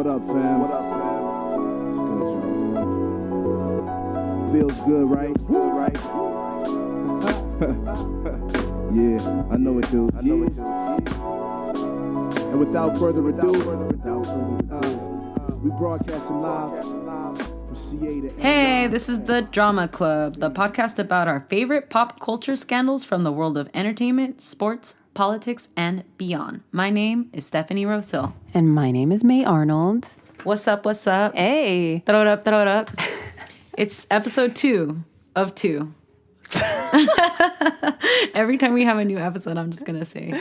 What up, fam? What up, fam? It's good, y'all. Feels good, right? Good, right? Yeah, I know it, dude. And without further ado, we broadcasting live from CA to... Hey, this is the Drama Club, the podcast about our favorite pop culture scandals from the world of entertainment, sports, politics, and beyond. My name is Stephanie Rosil. And my name is May Arnold. What's up, what's up? Hey. Throw it up, throw it up. It's episode 2 of 2. Every time we have a new episode, I'm just going to say,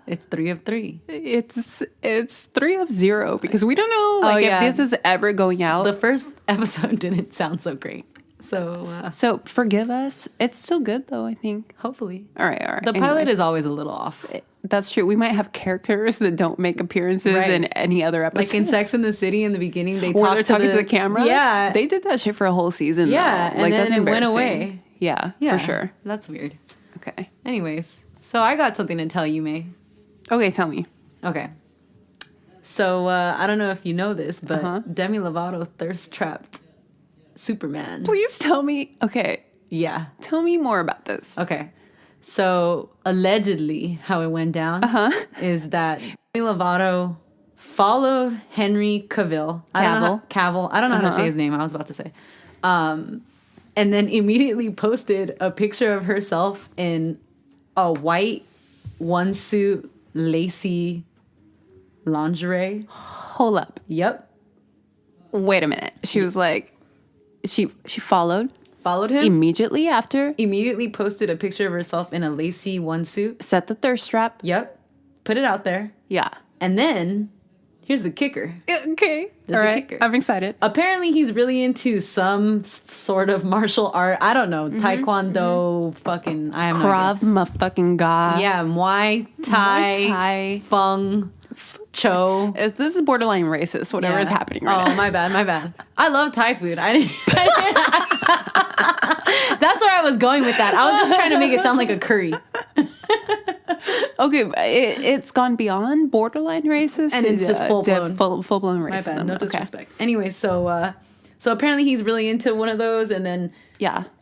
it's 3 of 3. It's 3 of 0 because we don't know if this is ever going out. The first episode didn't sound so great. So forgive us. It's still good though, I think. Hopefully. All right. The pilot is always a little off. That's true. We might have characters that don't make appearances in any other episode. Like in Sex and the City in the beginning, they're talking to the camera. Yeah. They did that shit for a whole season. Yeah. Though. And that's then it went embarrassing. away. Yeah, for sure. That's weird. Okay. Anyways, so I got something to tell you, May. Okay, tell me. Okay. So I don't know if you know this, but Demi Lovato thirst trapped Superman. Please tell me. Okay. Yeah. Tell me more about this. Okay. So allegedly, how it went down is that Demi Lovato followed Henry Cavill. Cavill. I don't know how to say his name. I was about to say. And then immediately posted a picture of herself in a white one-suit, lacy lingerie. Hold up. Yep. Wait a minute. She was like, she followed him immediately after. Immediately posted a picture of herself in a lacy one-suit. Set the thirst trap. Yep. Put it out there. Yeah. And then here's the kicker. Okay. There's All a right. kicker. I'm excited. Apparently he's really into some sort of martial art. I don't know. Taekwondo, fucking... I am Krav motherfucking ga. Yeah, Muay Thai, Feng, Cho. This is borderline racist, whatever is happening right now. Oh, my bad. I love Thai food. That's where I was going with that. I was just trying to make it sound like a curry. Okay, it's gone beyond borderline racist. And it's just full-blown. Full-blown racism. My bad, no disrespect. Okay. Anyway, so apparently he's really into one of those, and then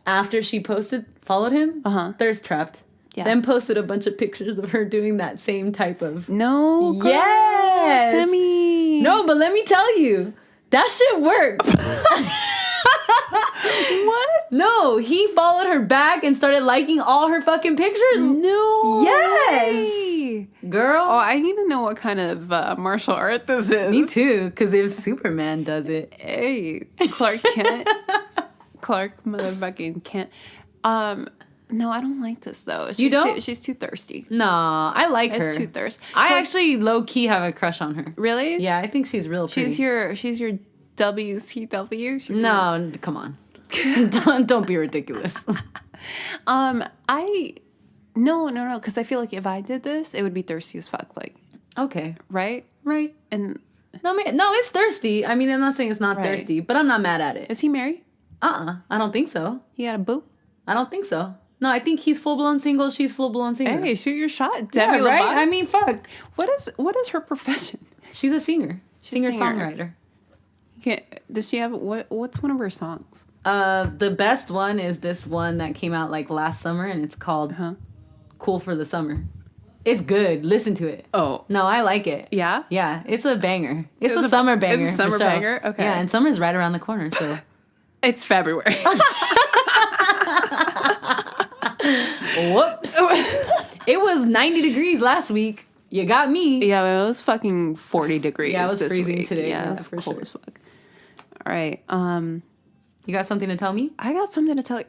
after she followed him, thirst trapped. Yeah. Then posted a bunch of pictures of her doing that same type of... No, girl. Yes! Demi. No, but let me tell you, that shit worked. What? No, he followed her back and started liking all her fucking pictures. No. Yes. Way. Girl. Oh, I need to know what kind of martial art this is. Me too, because if Superman does it. Hey, Clark Kent. Clark motherfucking Kent. No, I don't like this though. You don't? She's too thirsty. Nah, I like her. It's too thirsty. I actually low key have a crush on her. Really? Yeah, I think she's real pretty. She's your WCW. No, come on. don't be ridiculous. No, because I feel like if I did this, it would be thirsty as fuck. Like, okay, right, and no, it's thirsty. I mean, I'm not saying it's not thirsty, but I'm not mad at it. Is he married? I don't think so. He got a boo? I don't think so. No, I think he's full-blown single. She's full-blown single. Hey, shoot your shot, Demi Lovato. Right? I mean, fuck. What is her profession? She's a singer. Singer-songwriter. Does she have... What's one of her songs? The best one is this one that came out like last summer, and it's called Cool for the Summer. It's good. Listen to it. Oh. No, I like it. Yeah? Yeah, it's a banger. It's a summer banger. It's a summer banger? Okay. Yeah, and summer's right around the corner, so... It's February. Whoops. It was 90 degrees last week. You got me. Yeah, it was fucking 40 degrees. Yeah, it was freezing week. today. Yeah, it was cold as fuck. All right. You got something to tell me? I got something to tell you.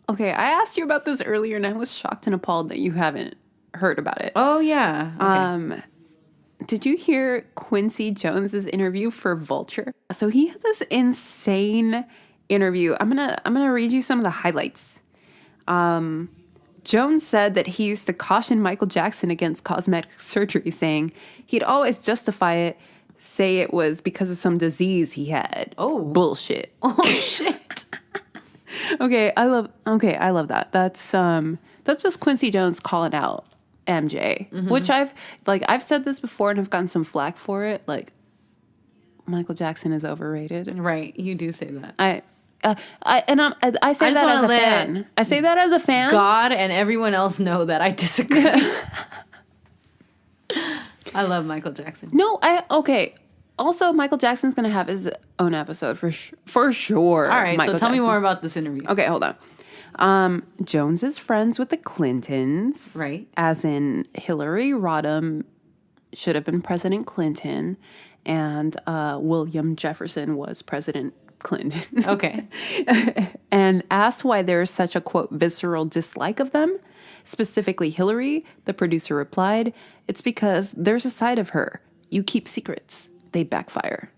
Okay, I asked you about this earlier, and I was shocked and appalled that you haven't heard about it. Oh, yeah. Okay. Did you hear Quincy Jones's interview for Vulture? So he had this insane interview. I'm gonna read you some of the highlights. Jones said that he used to caution Michael Jackson against cosmetic surgery, saying he'd always justify it, say it was because of some disease he had. Oh. Bullshit. Oh, shit. I love that. That's just Quincy Jones calling out MJ, which I've said this before and I've gotten some flack for it. Like, Michael Jackson is overrated. Right. You do say that. I say that as a fan. I say that as a fan. God and everyone else know that I disagree. I love Michael Jackson. No, okay. Also, Michael Jackson's going to have his own episode for sure. All right, so tell me more about this interview. Okay, hold on. Jones is friends with the Clintons. Right. As in Hillary Rodham should have been President Clinton, and William Jefferson was President Clinton. Okay. And asked why there is such a, quote, visceral dislike of them, specifically Hillary, the producer replied, "It's because there's a side of her. You keep secrets. They backfire."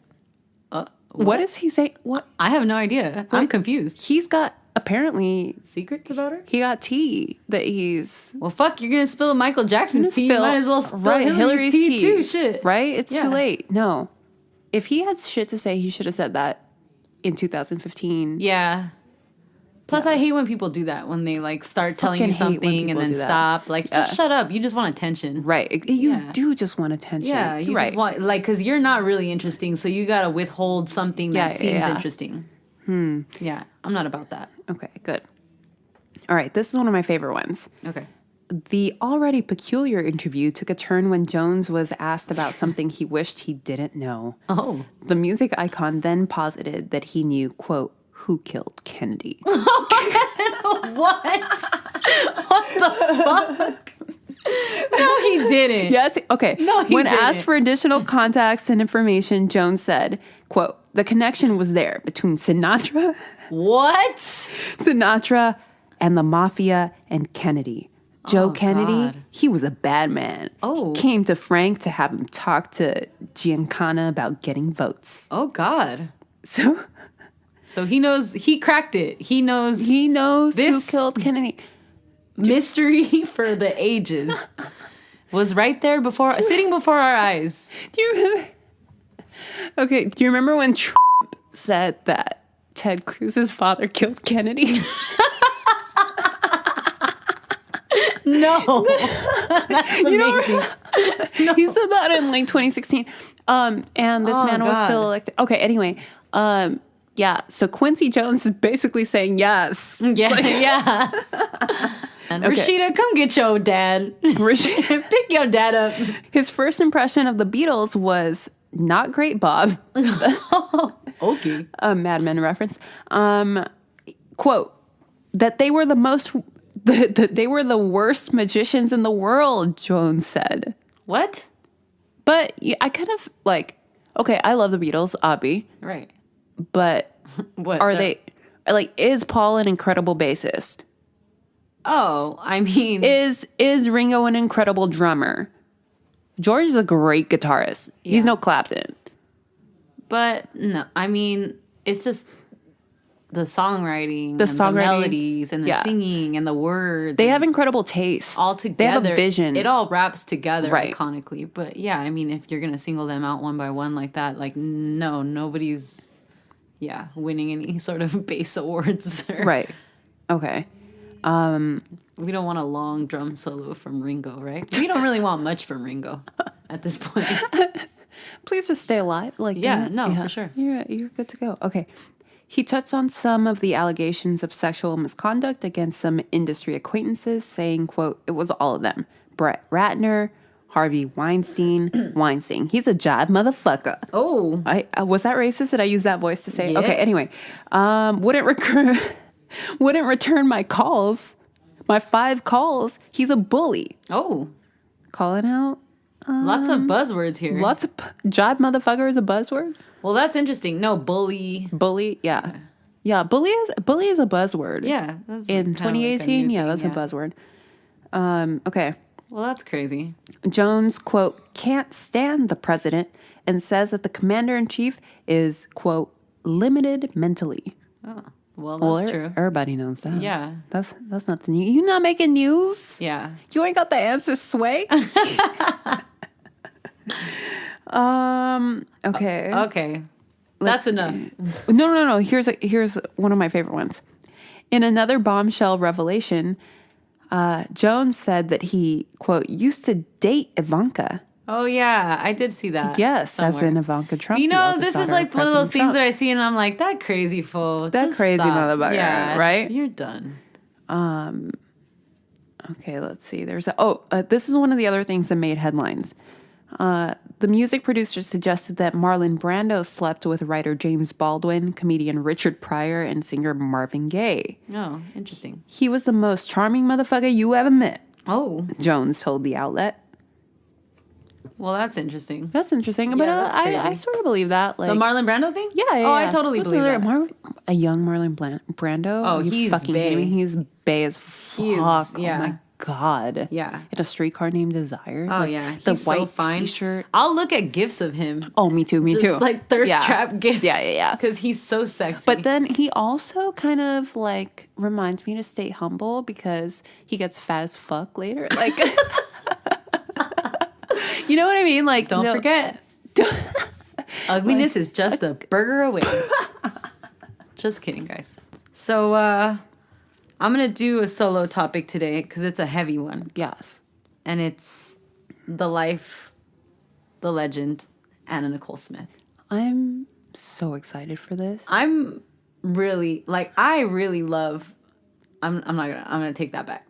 What is he saying? What? I have no idea. I'm confused. He's got, apparently, Secrets about her? he got tea that he's... Well, fuck, you're going to spill Michael Jackson's tea. You might as well spill Hillary's tea too. Shit. Right? It's too late. No. If he had shit to say, he should have said that in 2015. Yeah. Plus, I hate when people do that, when they like start telling you something and then stop. Like, just shut up. You just want attention. Right. You do just want attention. Yeah. You just want, like, because you're not really interesting, so you got to withhold something that seems interesting. Yeah. I'm not about that. Okay, good. All right. This is one of my favorite ones. Okay. The already peculiar interview took a turn when Jones was asked about something he wished he didn't know. Oh. The music icon then posited that he knew, quote, who killed Kennedy. What? What the fuck? No, he didn't. Yes. Okay. No, he when didn't. asked for additional context and information, Jones said, quote, the connection was there between Sinatra. What? Sinatra and the mafia and Kennedy. Joe Kennedy, God. He was a bad man. Oh. He came to Frank to have him talk to Giancana about getting votes. Oh, God. So he knows, he cracked it. He knows who killed Kennedy. Mystery for the ages was right there sitting before our eyes. Do you remember? Okay, do you remember when Trump said that Ted Cruz's father killed Kennedy? No. That's amazing. No. He said that in like 2016. And this man was still elected. Okay, anyway. Yeah, so Quincy Jones is basically saying yes. Yeah, yeah. And Rashida, come get your dad. Rashida, pick your dad up. His first impression of the Beatles was not great, Bob. Okay. A Mad Men reference. Quote, that they were they were the worst magicians in the world, Jones said. What? But I kind of like, okay, I love the Beatles, Abby. Right. But what are they, like, is Paul an incredible bassist? Oh, I mean. Is Ringo an incredible drummer? George is a great guitarist. Yeah. He's no Clapton. But, no, I mean, it's just the songwriting, the melodies, and the singing, and the words. They have incredible taste. All together. They have a vision. It all wraps together iconically. But, yeah, I mean, if you're going to single them out one by one like that, like, no, nobody's... Yeah, winning any sort of bass awards. Right. Okay. We don't want a long drum solo from Ringo, right? We don't really want much from Ringo at this point. Please just stay alive. Like, for sure. You're good to go. Okay. He touched on some of the allegations of sexual misconduct against some industry acquaintances, saying, quote, it was all of them. Brett Ratner, Harvey Weinstein. He's a jive motherfucker. Oh. Was that racist? Did I use that voice to say? Yeah. Okay, anyway. Wouldn't return my calls. My 5 calls. He's a bully. Oh. Calling out. Lots of buzzwords here. Lots of... Jive motherfucker is a buzzword? Well, that's interesting. No, bully. Bully, yeah. Yeah, bully is a buzzword. Yeah. That's in 2018, like that's a buzzword. Okay. Well, that's crazy. Jones, quote, can't stand the president and says that the commander-in-chief is, quote, limited mentally. Oh, well, that's true. Everybody knows that. Yeah. That's not the news. You not making news? Yeah. You ain't got the answers, Sway. Okay. Okay. That's enough. No. Here's one of my favorite ones. In another bombshell revelation, Jones said that he, quote, used to date Ivanka. Oh, yeah. I did see that. Yes, somewhere. as in Ivanka Trump. You know, this is like one of those things that I see and I'm like, that crazy fool. That just crazy stop. motherfucker, yeah, right? You're done. Okay, let's see. This is one of the other things that made headlines. The music producer suggested that Marlon Brando slept with writer James Baldwin, comedian Richard Pryor, and singer Marvin Gaye. Oh, interesting. He was the most charming motherfucker you ever met. Oh. Jones told the outlet. Well, that's interesting. That's interesting, but I sort of believe that. Like the Marlon Brando thing? Yeah. Oh, I totally believe that. A young Marlon Brando? Oh, Are you he's fucking bae. kidding me? He's bae as fuck. Yeah. Oh my God. Yeah. In A Streetcar Named Desire. Oh, like, yeah. The He's white so fine. t-shirt. I'll look at gifs of him. Oh, me too. Just like thirst trap gifts. Yeah. Because he's so sexy. But then he also kind of like reminds me to stay humble because he gets fat as fuck later. Like, you know what I mean? Like, don't forget. Ugliness is just a burger away. Just kidding, guys. So, I'm going to do a solo topic today because it's a heavy one. Yes. And it's the life, the legend, Anna Nicole Smith. I'm so excited for this. I'm really, I really love, I'm going to take that back.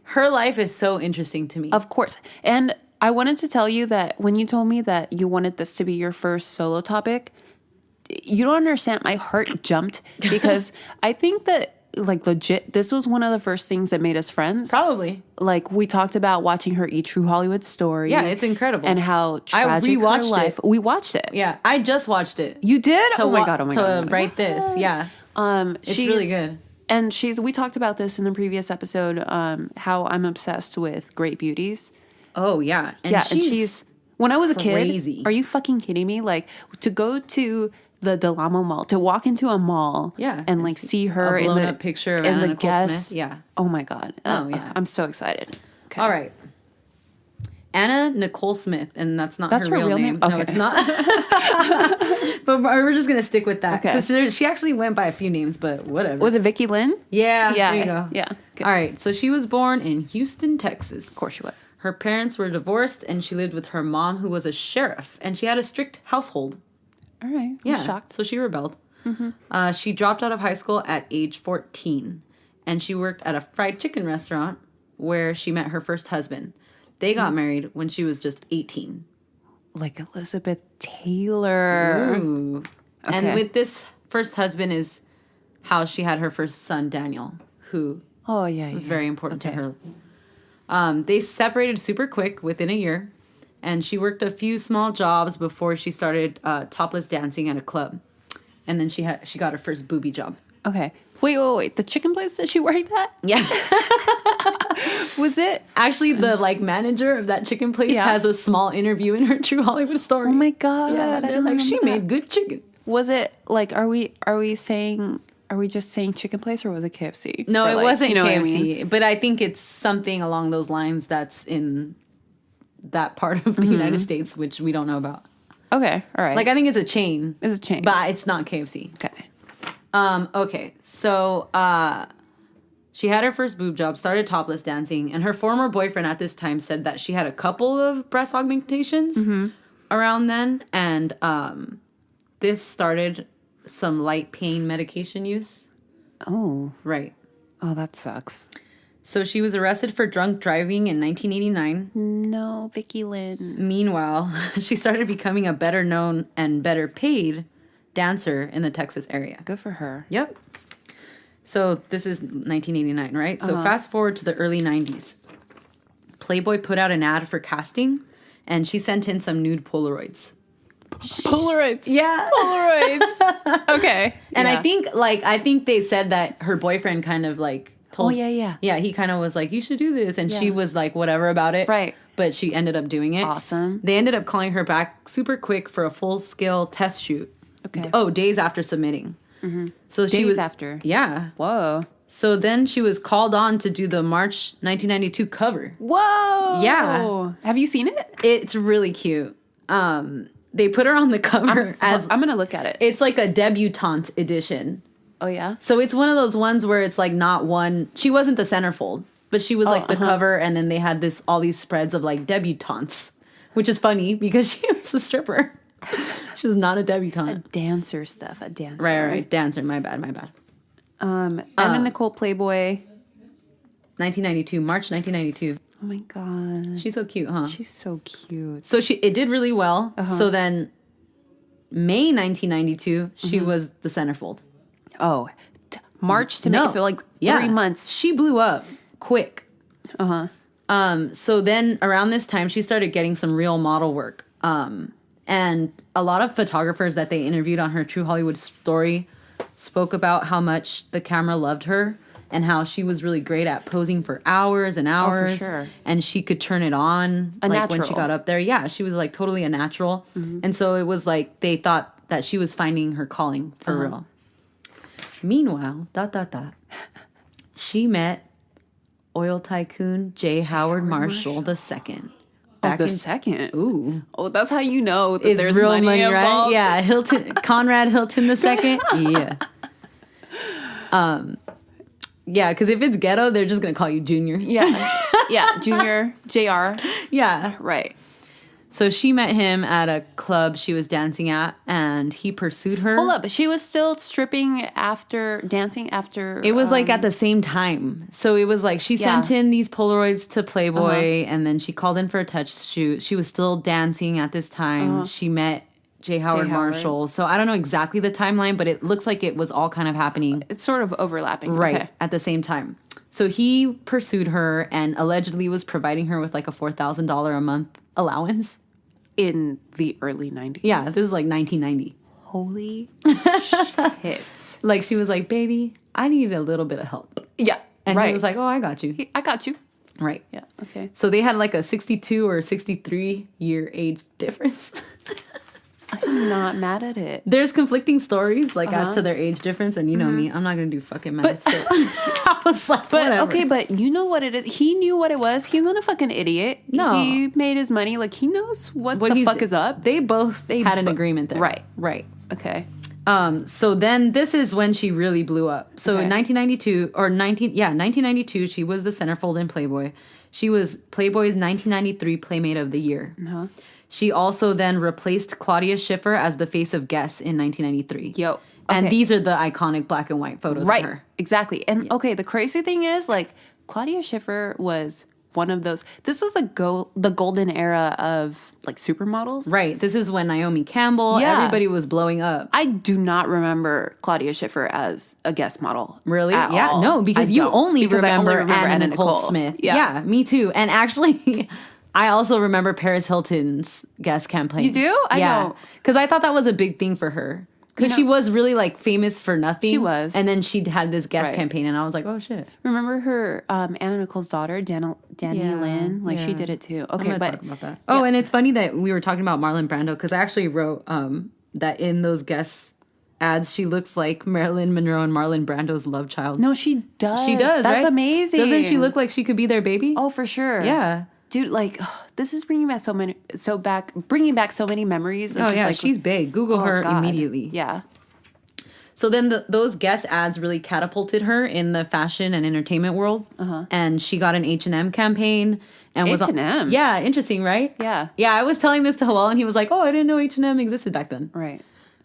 Her life is so interesting to me. Of course. And I wanted to tell you that when you told me that you wanted this to be your first solo topic, you don't understand. My heart jumped because I think that, like, legit, this was one of the first things that made us friends. Probably. Like, we talked about watching her eat True Hollywood Story. Yeah, it's incredible. And how tragic her life. We watched it. Yeah, I just watched it. You did? Oh my God. To write this, yeah. It's really good. And we talked about this in the previous episode, how I'm obsessed with Great Beauties. Oh, yeah. And she's when I was crazy. a kid, are you fucking kidding me? Like, to go to the Del Amo Mall, to walk into a mall, and like see her in the up picture of Anna Nicole Smith. Yeah. Oh my God. Oh yeah. I'm so excited. Okay. All right. Anna Nicole Smith, and that's not her real name. Okay. No, it's not. But we're just gonna stick with that because she actually went by a few names, but whatever. Was it Vicky Lynn? Yeah. Yeah. There you go. Yeah. All right. So she was born in Houston, Texas. Of course she was. Her parents were divorced, and she lived with her mom, who was a sheriff, and she had a strict household. All right. Yeah. I'm shocked. So she rebelled. Mm-hmm. She dropped out of high school at age 14, and she worked at a fried chicken restaurant where she met her first husband. They got married when she was just 18. Like Elizabeth Taylor. Ooh. Okay. And with this first husband is how she had her first son, Daniel, who was very important to her. They separated super quick within a year, and she worked a few small jobs before she started topless dancing at a club. And then she got her first booby job. Okay. Wait. The chicken place that she worked at? Yeah. Was it? Actually, the manager of that chicken place has a small interview in her True Hollywood Story. Oh my God. Yeah, they're like, she made good chicken. Was it like, are we just saying chicken place or was it KFC? No, it wasn't KFC. I mean? But I think it's something along those lines that's in that part of the United States, which we don't know about. Okay. All right. Like, I think it's a chain. It's a chain. But it's not KFC. Okay. Okay. So, she had her first boob job, started topless dancing, and her former boyfriend at this time said that she had a couple of breast augmentations around then, and this started some light pain medication use. Oh. Right. Oh, that sucks. So she was arrested for drunk driving in 1989. No, Vicky Lynn. Meanwhile, she started becoming a better known and better paid dancer in the Texas area. Good for her. Yep. So this is 1989, right? So fast forward to the early 90s. Playboy put out an ad for casting, and she sent in some nude Polaroids. Polaroids. Yeah. Polaroids. Okay. And I think they said that her boyfriend kind of told. Oh, yeah. Yeah, he kind of was like, you should do this. And she was like, whatever about it. Right. But she ended up doing it. Awesome. They ended up calling her back super quick for a full-scale test shoot. Okay. Oh, days after submitting. Mm-hmm. So she was after. Yeah. Whoa. So then she was called on to do the March 1992 cover. Whoa. Yeah. Have you seen it? It's really cute. They put her on the cover I'm going to look at it. It's like a debutante edition. Oh, yeah? So it's one of those ones where it's like not one. She wasn't the centerfold, but she was like the cover, and then they had all these spreads of like debutantes, which is funny because she was a stripper. She was not a debutante. A dancer stuff. A dancer. Right. Dancer. My bad. Anna Nicole Playboy. 1992, March 1992. Oh my God. She's so cute, huh? She's so cute. So it did really well. So then May 1992, she was the centerfold. Oh, March to May, for like 3 months. She blew up quick. So then around this time, she started getting some real model work. And a lot of photographers that they interviewed on her True Hollywood story spoke about how much the camera loved her and how she was really great at posing for hours and hours. Oh, for sure. And she could turn it on when she got up there. Yeah, she was like totally a natural. And so it was like they thought that she was finding her calling for real. Meanwhile, she met oil tycoon J. Howard Marshall II. Second. Ooh. Oh, that's how you know that It's there's real money involved. right? Yeah, Conrad Hilton II. Yeah. Yeah, because if it's ghetto, they're just gonna call you Junior. Yeah, Junior, JR. Yeah. Right. So she met him at a club she was dancing at, and he pursued her. Hold up, she was still dancing after... It was like at the same time. So it was like she sent in these Polaroids to Playboy, and then she called in for a touch shoot. She was still dancing at this time. She met J. Howard Marshall. So I don't know exactly the timeline, but it looks like it was all kind of happening. It's sort of overlapping. Right, at the same time. So he pursued her and allegedly was providing her with like a $4,000 a month allowance. In the early 90s. Yeah, this is like 1990. Holy shit. Like she was like, baby, I need a little bit of help. Yeah. And he was like, oh, I got you. I got you. Right. Yeah. Okay. So they had like a 62 or 63 year age difference. I'm not mad at it. There's conflicting stories like as to their age difference, and you know me, I'm not gonna do fucking math. So I was like, whatever. Okay, but you know what it is. He knew what it was. He's not a fucking idiot. No, he made his money. Like he knows what the fuck is up. They both had an agreement there. Right. Okay. So then this is when she really blew up. So in 1992, she was the centerfold in Playboy. She was Playboy's 1993 Playmate of the Year. She also then replaced Claudia Schiffer as the face of Guess in 1993. Yo. Okay. And these are the iconic black and white photos of her. Exactly. And okay, the crazy thing is, like, Claudia Schiffer was one of those. This was the golden era of like supermodels. Right. This is when Naomi Campbell, everybody was blowing up. I do not remember Claudia Schiffer as a guest model. Really? Yeah. All. No, because I only remember Anna Nicole Smith. Yeah, me too. And actually, I also remember Paris Hilton's guest campaign. You do? I know. Because I thought that was a big thing for her. Because she was really like famous for nothing. She was. And then she had this guest campaign, and I was like, oh shit. Remember her, Anna Nicole's daughter, Danny Lynn? Like she did it too. Okay, but talk about that. Oh, and it's funny that we were talking about Marlon Brando, because I actually wrote that in those guest ads, she looks like Marilyn Monroe and Marlon Brando's love child. No, she does. She does, That's right? amazing. Doesn't she look like she could be their baby? Oh, for sure. Yeah. Dude, like, this is bringing back so many memories. Oh, yeah, she's big. Google her immediately. Yeah. So then those guest ads really catapulted her in the fashion and entertainment world. And she got an H&M campaign. And H&M? Yeah, interesting, right? Yeah. Yeah, I was telling this to Howell, and he was like, oh, I didn't know H&M existed back then. Right.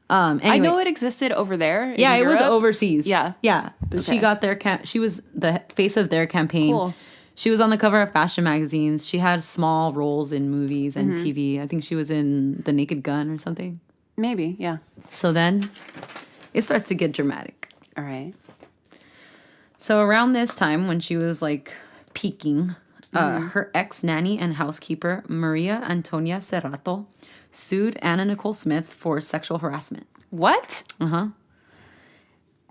Anyway. I know it existed over there in Europe. It was overseas. Yeah. Yeah. But she got she was the face of their campaign. Cool. She was on the cover of fashion magazines. She had small roles in movies and TV. I think she was in The Naked Gun or something. Maybe, yeah. So then it starts to get dramatic. All right. So around this time, when she was like peaking, her ex-nanny and housekeeper, Maria Antonia Serrato, sued Anna Nicole Smith for sexual harassment. What?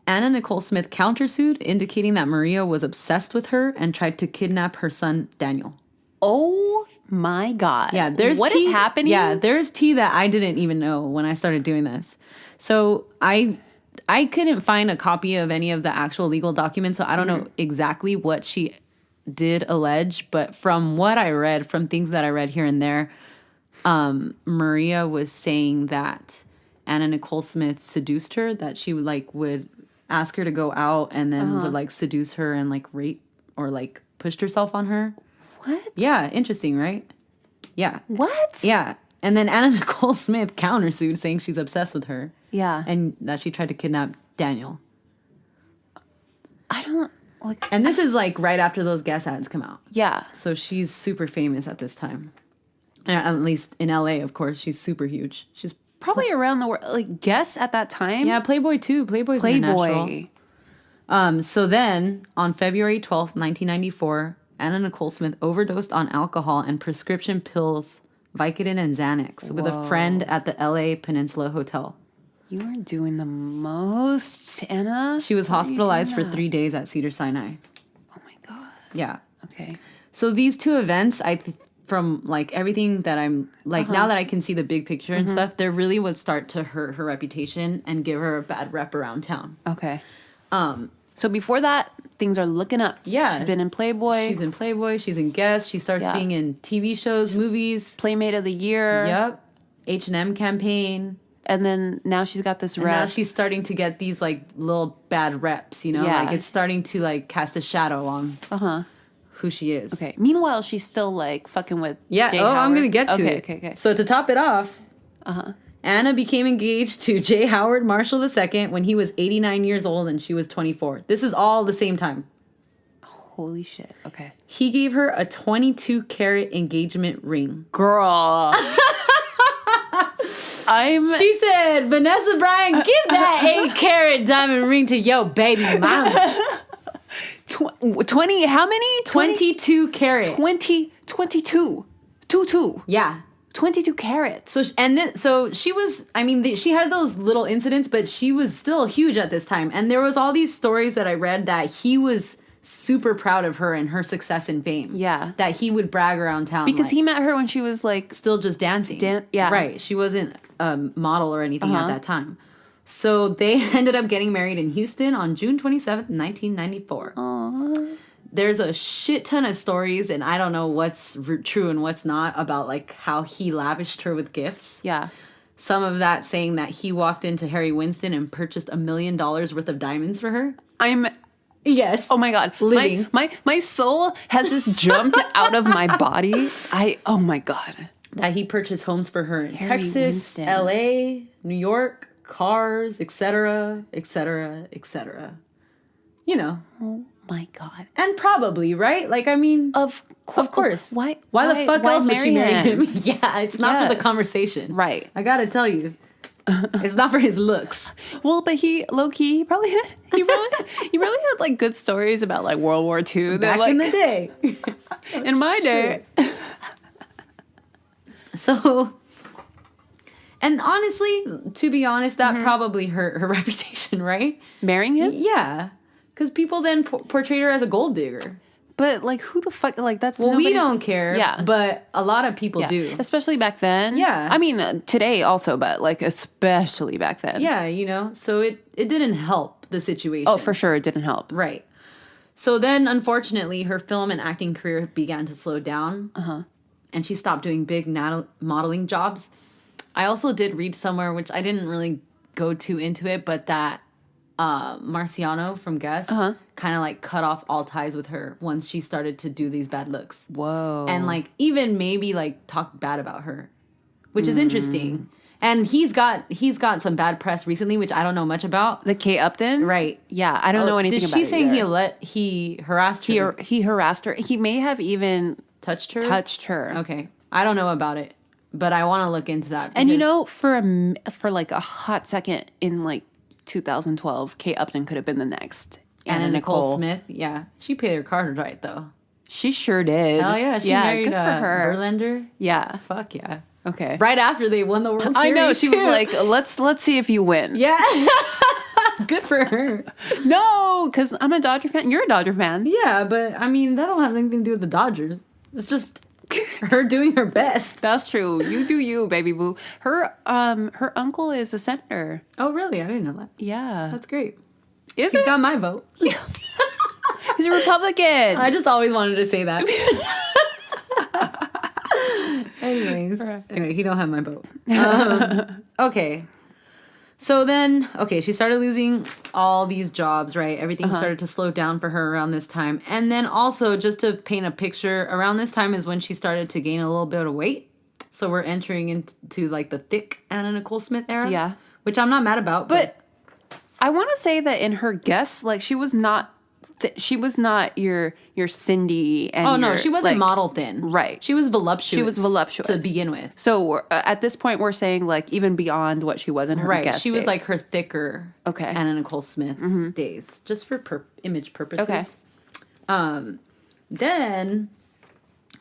Anna Nicole Smith countersued, indicating that Maria was obsessed with her and tried to kidnap her son, Daniel. Oh my God. Yeah, there's what tea. Is happening? Yeah, there's tea that I didn't even know when I started doing this. So I couldn't find a copy of any of the actual legal documents, so I don't know exactly what she did allege, but from what I read, from things that I read here and there, Maria was saying that Anna Nicole Smith seduced her, that she would ask her to go out and then would like seduce her and like rape or like pushed herself on her. What? Yeah, interesting, right? Yeah. What? Yeah. And then Anna Nicole Smith countersued saying she's obsessed with her. Yeah. And that she tried to kidnap Daniel. I don't like. And this is like right after those Guess ads come out. Yeah. So she's super famous at this time. At least in LA, of course, she's super huge. She's Probably around the world. Like, Guess at that time? yeah, Playboy too. Playboy's international. So then on February 12th, 1994, Anna Nicole Smith overdosed on alcohol and prescription pills, Vicodin and Xanax, with a friend at the LA Peninsula Hotel. You are doing the most, Anna. She was hospitalized for 3 days at Cedars-Sinai. Oh my God. Yeah. Okay. So these two events, from like everything that I'm like, now that I can see the big picture and stuff, they really would start to hurt her reputation and give her a bad rep around town. Okay. So before that, things are looking up. Yeah. She's been in Playboy. She's in Playboy. She's in Guess. She starts being in TV shows, movies. Playmate of the Year. Yep. H&M campaign. And then now she's got this rep. Now she's starting to get these like little bad reps, you know? Yeah. Like it's starting to like cast a shadow on who she is. Okay. Meanwhile, she's still like fucking with Yeah. Jay I'm Howard. going to get to it. Okay. So to top it off, Anna became engaged to J. Howard Marshall II when he was 89 years old and she was 24. This is all the same time. Holy shit. Okay. He gave her a 22-carat engagement ring. Girl. She said, Vanessa Bryan, give that 8-carat diamond ring to yo baby mama. 20, how many? 22 carat. 22. 22. Yeah. 22 carats. So she was, I mean, she had those little incidents, but she was still huge at this time. And there was all these stories that I read that he was super proud of her and her success and fame. Yeah. That he would brag around town. Because like, he met her when she was like... still just dancing. Yeah. Right. She wasn't a model or anything at that time. So they ended up getting married in Houston on June 27th, 1994. Aww. There's a shit ton of stories, and I don't know what's true and what's not about like how he lavished her with gifts. Yeah. Some of that saying that he walked into Harry Winston and purchased $1 million worth of diamonds for her. Yes. Oh my God. Living. My soul has just jumped out of my body. Oh my God. That he purchased homes for her in Harry Texas, Winston. LA, New York, cars, etc., etc., etc. You know. Oh my God. And probably, right? Like, I mean, Of course. Why the fuck else would she marry him? Yeah, it's not for the Yes. conversation. Right. I gotta tell you. It's not for his looks. Well, but he really had like good stories about like World War II. Back like, in the day. in my day. So, and honestly, to be honest, that probably hurt her reputation, right? Marrying him? Yeah. Because people then portrayed her as a gold digger. But like, who the fuck? Like, that's Well, we don't care. Yeah. But a lot of people do. Especially back then. Yeah. I mean, today also, but like, especially back then. Yeah, you know? So it didn't help the situation. Oh, for sure. It didn't help. Right. So then, unfortunately, her film and acting career began to slow down. And she stopped doing big modeling jobs. I also did read somewhere, which I didn't really go too into it, but that Marciano from Guess kind of like cut off all ties with her once she started to do these bad looks. Whoa. And like even maybe like talk bad about her, which is interesting. And he's got some bad press recently, which I don't know much about. The Kate Upton? Right. Yeah, I don't know anything about it. She's saying he harassed her. He harassed her. He may have even touched her? Okay. I don't know about it, but I want to look into that. And you know, for like a hot second in like 2012, Kate Upton could have been the next Anna Nicole Smith. Yeah. She paid her card right, though. She sure did. Hell yeah. She married good for her. Verlander. Yeah. Fuck yeah. Okay. Right after they won the World Series. I know. She too. was like, let's see if you win. Yeah. Good for her. No, because I'm a Dodger fan. You're a Dodger fan. Yeah, but I mean, that don't have anything to do with the Dodgers. It's just her doing her best. That's true. You do you, baby boo. Her uncle is a senator. Oh, really? I didn't know that. Yeah. That's great. Is He's it? got my vote. He's a Republican. I just always wanted to say that. Anyway, he don't have my vote. Okay. So then, okay, she started losing all these jobs, right? Everything started to slow down for her around this time. And then also, just to paint a picture, around this time is when she started to gain a little bit of weight. So we're entering into like the thick Anna Nicole Smith era. Yeah. Which I'm not mad about. But I want to say that in her guests, like she was not your Cindy. And she wasn't model thin. Right. She was voluptuous. She was voluptuous to begin with. So at this point, we're saying like even beyond what she was in her guest She was days. like her thicker Anna Nicole Smith days, just for image purposes. Okay. Then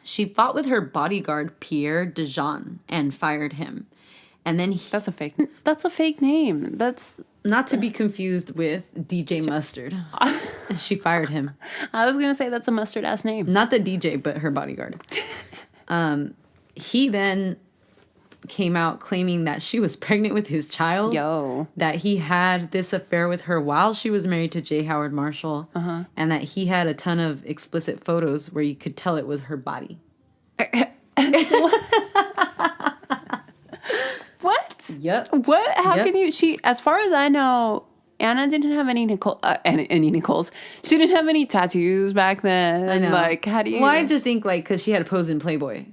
she fought with her bodyguard Pierre Dejean and fired him. And then that's a fake name. That's not to be confused with DJ Mustard. She fired him. I was gonna say that's a mustard ass name. Not the DJ, but her bodyguard. He then came out claiming that she was pregnant with his child. That he had this affair with her while she was married to J. Howard Marshall, and that he had a ton of explicit photos where you could tell it was her body. What? Yep. What? How can you? As far as I know, Anna didn't have any Nicole's. She didn't have any tattoos back then. I know. Like, how do you? Well, I just think like because she had a pose in Playboy.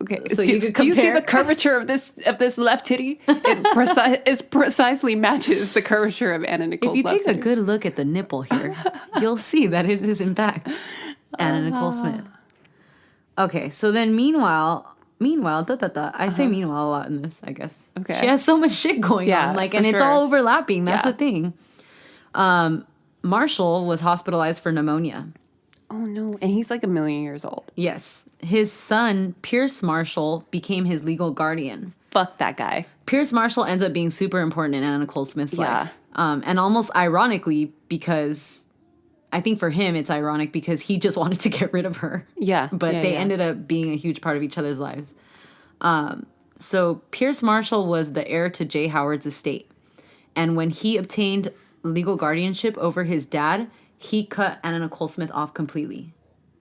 Okay. So do you see the curvature of this left titty? It precisely matches the curvature of Anna Nicole's. If you take a good look at the nipple here, you'll see that it is in fact Anna Nicole Smith. Okay, so then meanwhile, I say meanwhile a lot in this, I guess. Okay. She has so much shit going on, and it's all overlapping. That's the thing. Marshall was hospitalized for pneumonia. Oh no, and he's like 1 million years old. Yes. His son, Pierce Marshall, became his legal guardian. Fuck that guy. Pierce Marshall ends up being super important in Anna Nicole Smith's life. And almost ironically, because I think for him it's ironic because he just wanted to get rid of her. Yeah. But they ended up being a huge part of each other's lives. So Pierce Marshall was the heir to J. Howard's estate. And when he obtained legal guardianship over his dad, he cut Anna Nicole Smith off completely.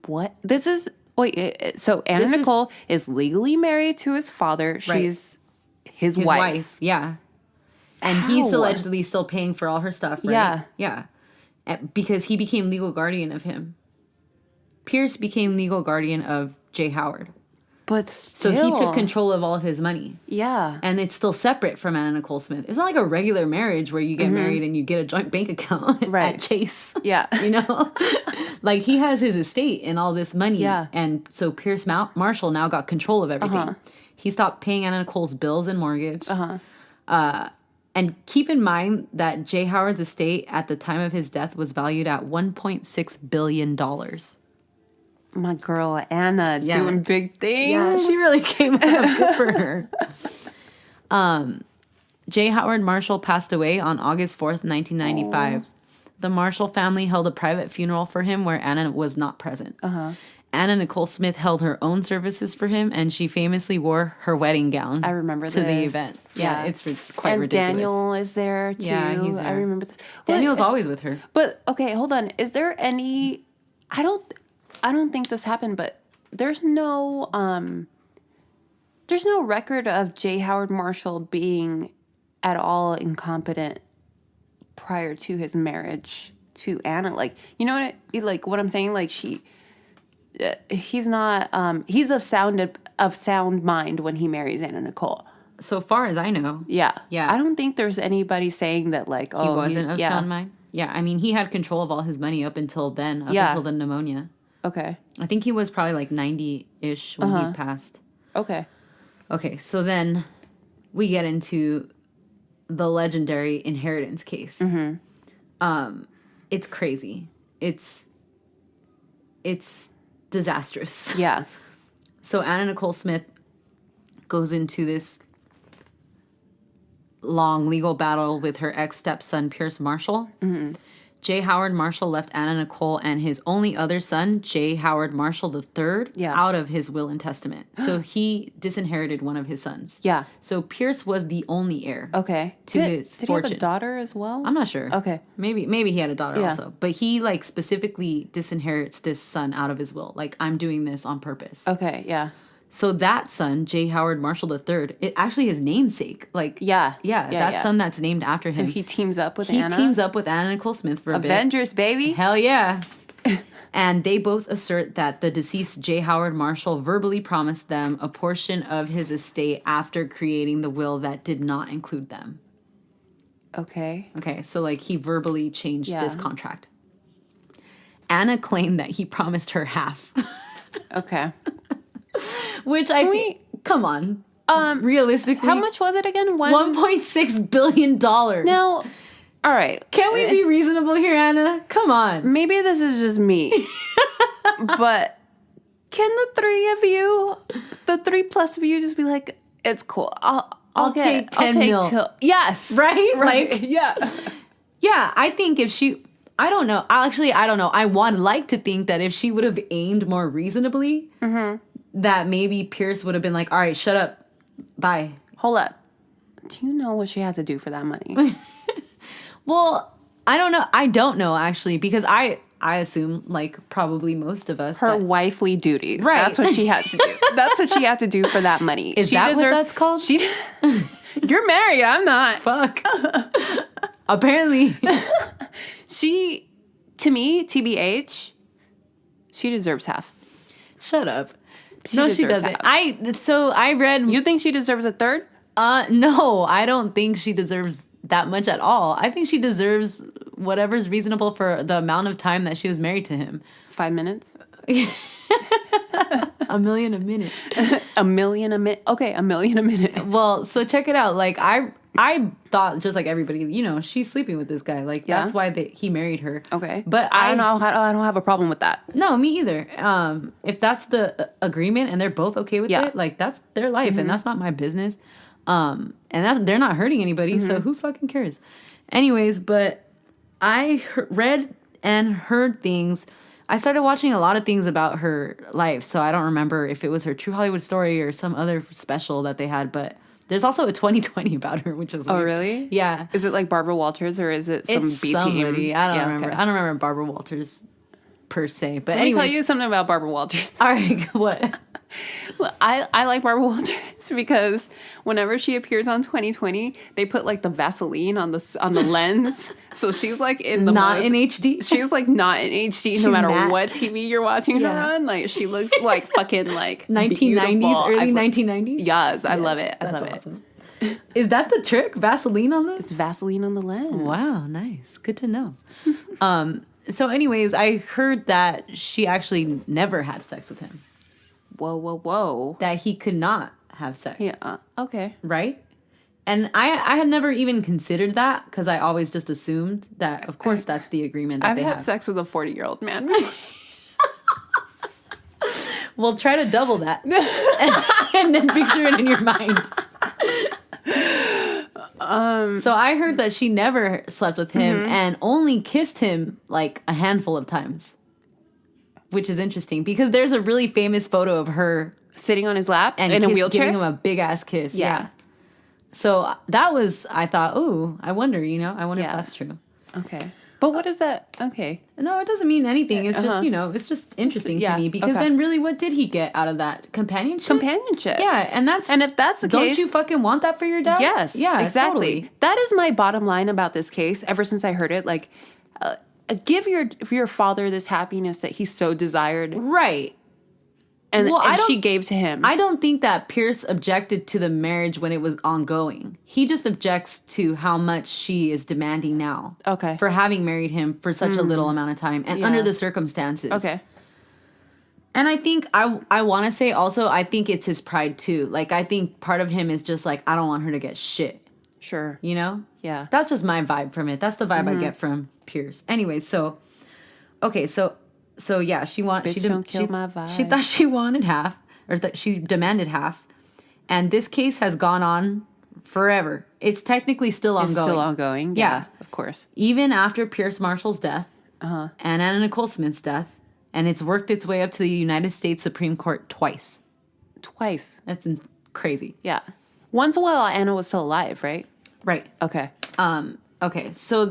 What? This is... Wait, so Anna Nicole is legally married to his father. She's his wife. Yeah. And he's allegedly still paying for all her stuff, right? Yeah. Because he became legal guardian of him. Pierce became legal guardian of J. Howard. But still. So he took control of all of his money. Yeah. And it's still separate from Anna Nicole Smith. It's not like a regular marriage where you get married and you get a joint bank account at Chase. Yeah. You know? Like he has his estate and all this money. Yeah. And so Pierce Marshall now got control of everything. He stopped paying Anna Nicole's bills and mortgage. And keep in mind that J. Howard's estate at the time of his death was valued at $1.6 billion. My girl Anna doing big things. Yeah, she really came up good for her. J. Howard Marshall passed away on August 4th, 1995. Oh. The Marshall family held a private funeral for him where Anna was not present. Anna Nicole Smith held her own services for him, and she famously wore her wedding gown. I remember to the event. Yeah, it's quite ridiculous. And Daniel is there too. Yeah, he's there. I remember. Daniel's always with her. But okay, hold on. Is there any? I don't think this happened, but there's no record of J. Howard Marshall being at all incompetent prior to his marriage to Anna. Like, you know what I'm saying? Like he's not he's of sound mind when he marries Anna Nicole. So far as I know. Yeah. I don't think there's anybody saying that like he wasn't of sound mind. Yeah, I mean he had control of all his money up until then, until the pneumonia. Okay. I think he was probably like 90-ish when he passed. Okay, so then we get into the legendary inheritance case. It's crazy. It's disastrous. Yeah. So Anna Nicole Smith goes into this long legal battle with her ex-stepson, Pierce Marshall. J. Howard Marshall left Anna Nicole and his only other son, J. Howard Marshall III, out of his will and testament. So he disinherited one of his sons. Yeah. So Pierce was the only heir. Okay. To his fortune. Did he have a daughter as well? I'm not sure. Okay. Maybe he had a daughter also. But he like specifically disinherits this son out of his will. Like, I'm doing this on purpose. Okay, yeah. So that son, J. Howard Marshall III, it actually his namesake. Like, that son that's named after him. So he teams up with Anna? He teams up with Anna Nicole Smith for a bit. Avengers, baby. Hell yeah. And they both assert that the deceased J. Howard Marshall verbally promised them a portion of his estate after creating the will that did not include them. Okay. Okay, so like he verbally changed this contract. Anna claimed that he promised her half. Okay. Which come on. Realistically. How much was it again? $1.6 billion. Now, all right. Can we be reasonable here, Anna? Come on. Maybe this is just me. But can the three plus of you just be like, it's cool. I'll take 10 mil. Yes. Right? Like, yeah. Yeah, I think if she... I don't know. Actually, I don't know. I would like to think that if she would have aimed more reasonably, that maybe Pierce would have been like, all right, shut up. Bye. Hold up. Do you know what she had to do for that money? Well, I don't know. I don't know, actually, because I assume, like, probably most of us. Her wifely duties. Right. That's what she had to do. That's what she had to do for that money. Is that what that's called? You're married. I'm not. Fuck. Apparently. To me, TBH, she deserves half. Shut up. She doesn't. Half. I read. You think she deserves a third? No, I don't think she deserves that much at all. I think she deserves whatever's reasonable for the amount of time that she was married to him. 5 minutes? $1 million a minute. $1 million a minute. Okay, $1 million a minute. Well, so check it out. Like I thought, just like everybody, you know, she's sleeping with this guy. Like that's why he married her. Okay, but I don't know. I don't have a problem with that. No, me either. If that's the agreement and they're both okay with it, like that's their life and that's not my business. And they're not hurting anybody, so who fucking cares? Anyways, but I read and heard things. I started watching a lot of things about her life, so I don't remember if it was her True Hollywood Story or some other special that they had, but there's also a 2020 about her, which is weird. Oh, really? Yeah. Is it like Barbara Walters or is it some B somebody. team? I don't remember. Okay. I don't remember Barbara Walters per se, but Let me tell you something about Barbara Walters. All right, what? Well, I like Barbara Walters because whenever she appears on 2020, they put like the Vaseline on the lens, so she's like in not in HD. She's like not in HD no matter what TV you're watching her on. Like she looks like fucking like 1990s, early 1990s. Yes, I love it. I love awesome. It. Is that the trick? Vaseline on this? It's Vaseline on the lens. Wow, nice. Good to know. So, anyways, I heard that she actually never had sex with him. Whoa. That he could not have sex. Yeah. Okay. Right? And I had never even considered that because I always just assumed that, of course, that's the agreement that I've they had have. sex with a 40-year-old man. Well, try to double that. And then picture it in your mind. So I heard that she never slept with him and only kissed him like a handful of times. Which is interesting because there's a really famous photo of her sitting on his lap and in a wheelchair, giving him a big ass kiss. Yeah. So that was, I thought, oh, I wonder if that's true. Okay. But what is that? Okay. No, it doesn't mean anything. It's just, it's just interesting to me because then really what did he get out of that? Companionship? Yeah. And if that's the case. Don't you fucking want that for your dad? Yes. Yeah, exactly. Totally. That is my bottom line about this case ever since I heard it. Like, give your father this happiness that he so desired. Right. And she gave to him. I don't think that Pierce objected to the marriage when it was ongoing. He just objects to how much she is demanding now. Okay. For having married him for such a little amount of time and under the circumstances. Okay. And I think I want to say also, I think it's his pride too. Like, I think part of him is just like, I don't want her to get shit. Sure. You know? Yeah. That's just my vibe from it. That's the vibe I get from Pierce. Anyway, so yeah, she thought she wanted half, or that she demanded half, and this case has gone on forever. It's technically still ongoing. It's still ongoing. Yeah, of course. Even after Pierce Marshall's death and Anna Nicole Smith's death, and it's worked its way up to the United States Supreme Court twice. That's crazy. Yeah. Once while Anna was still alive, right? Right. Okay. Okay. So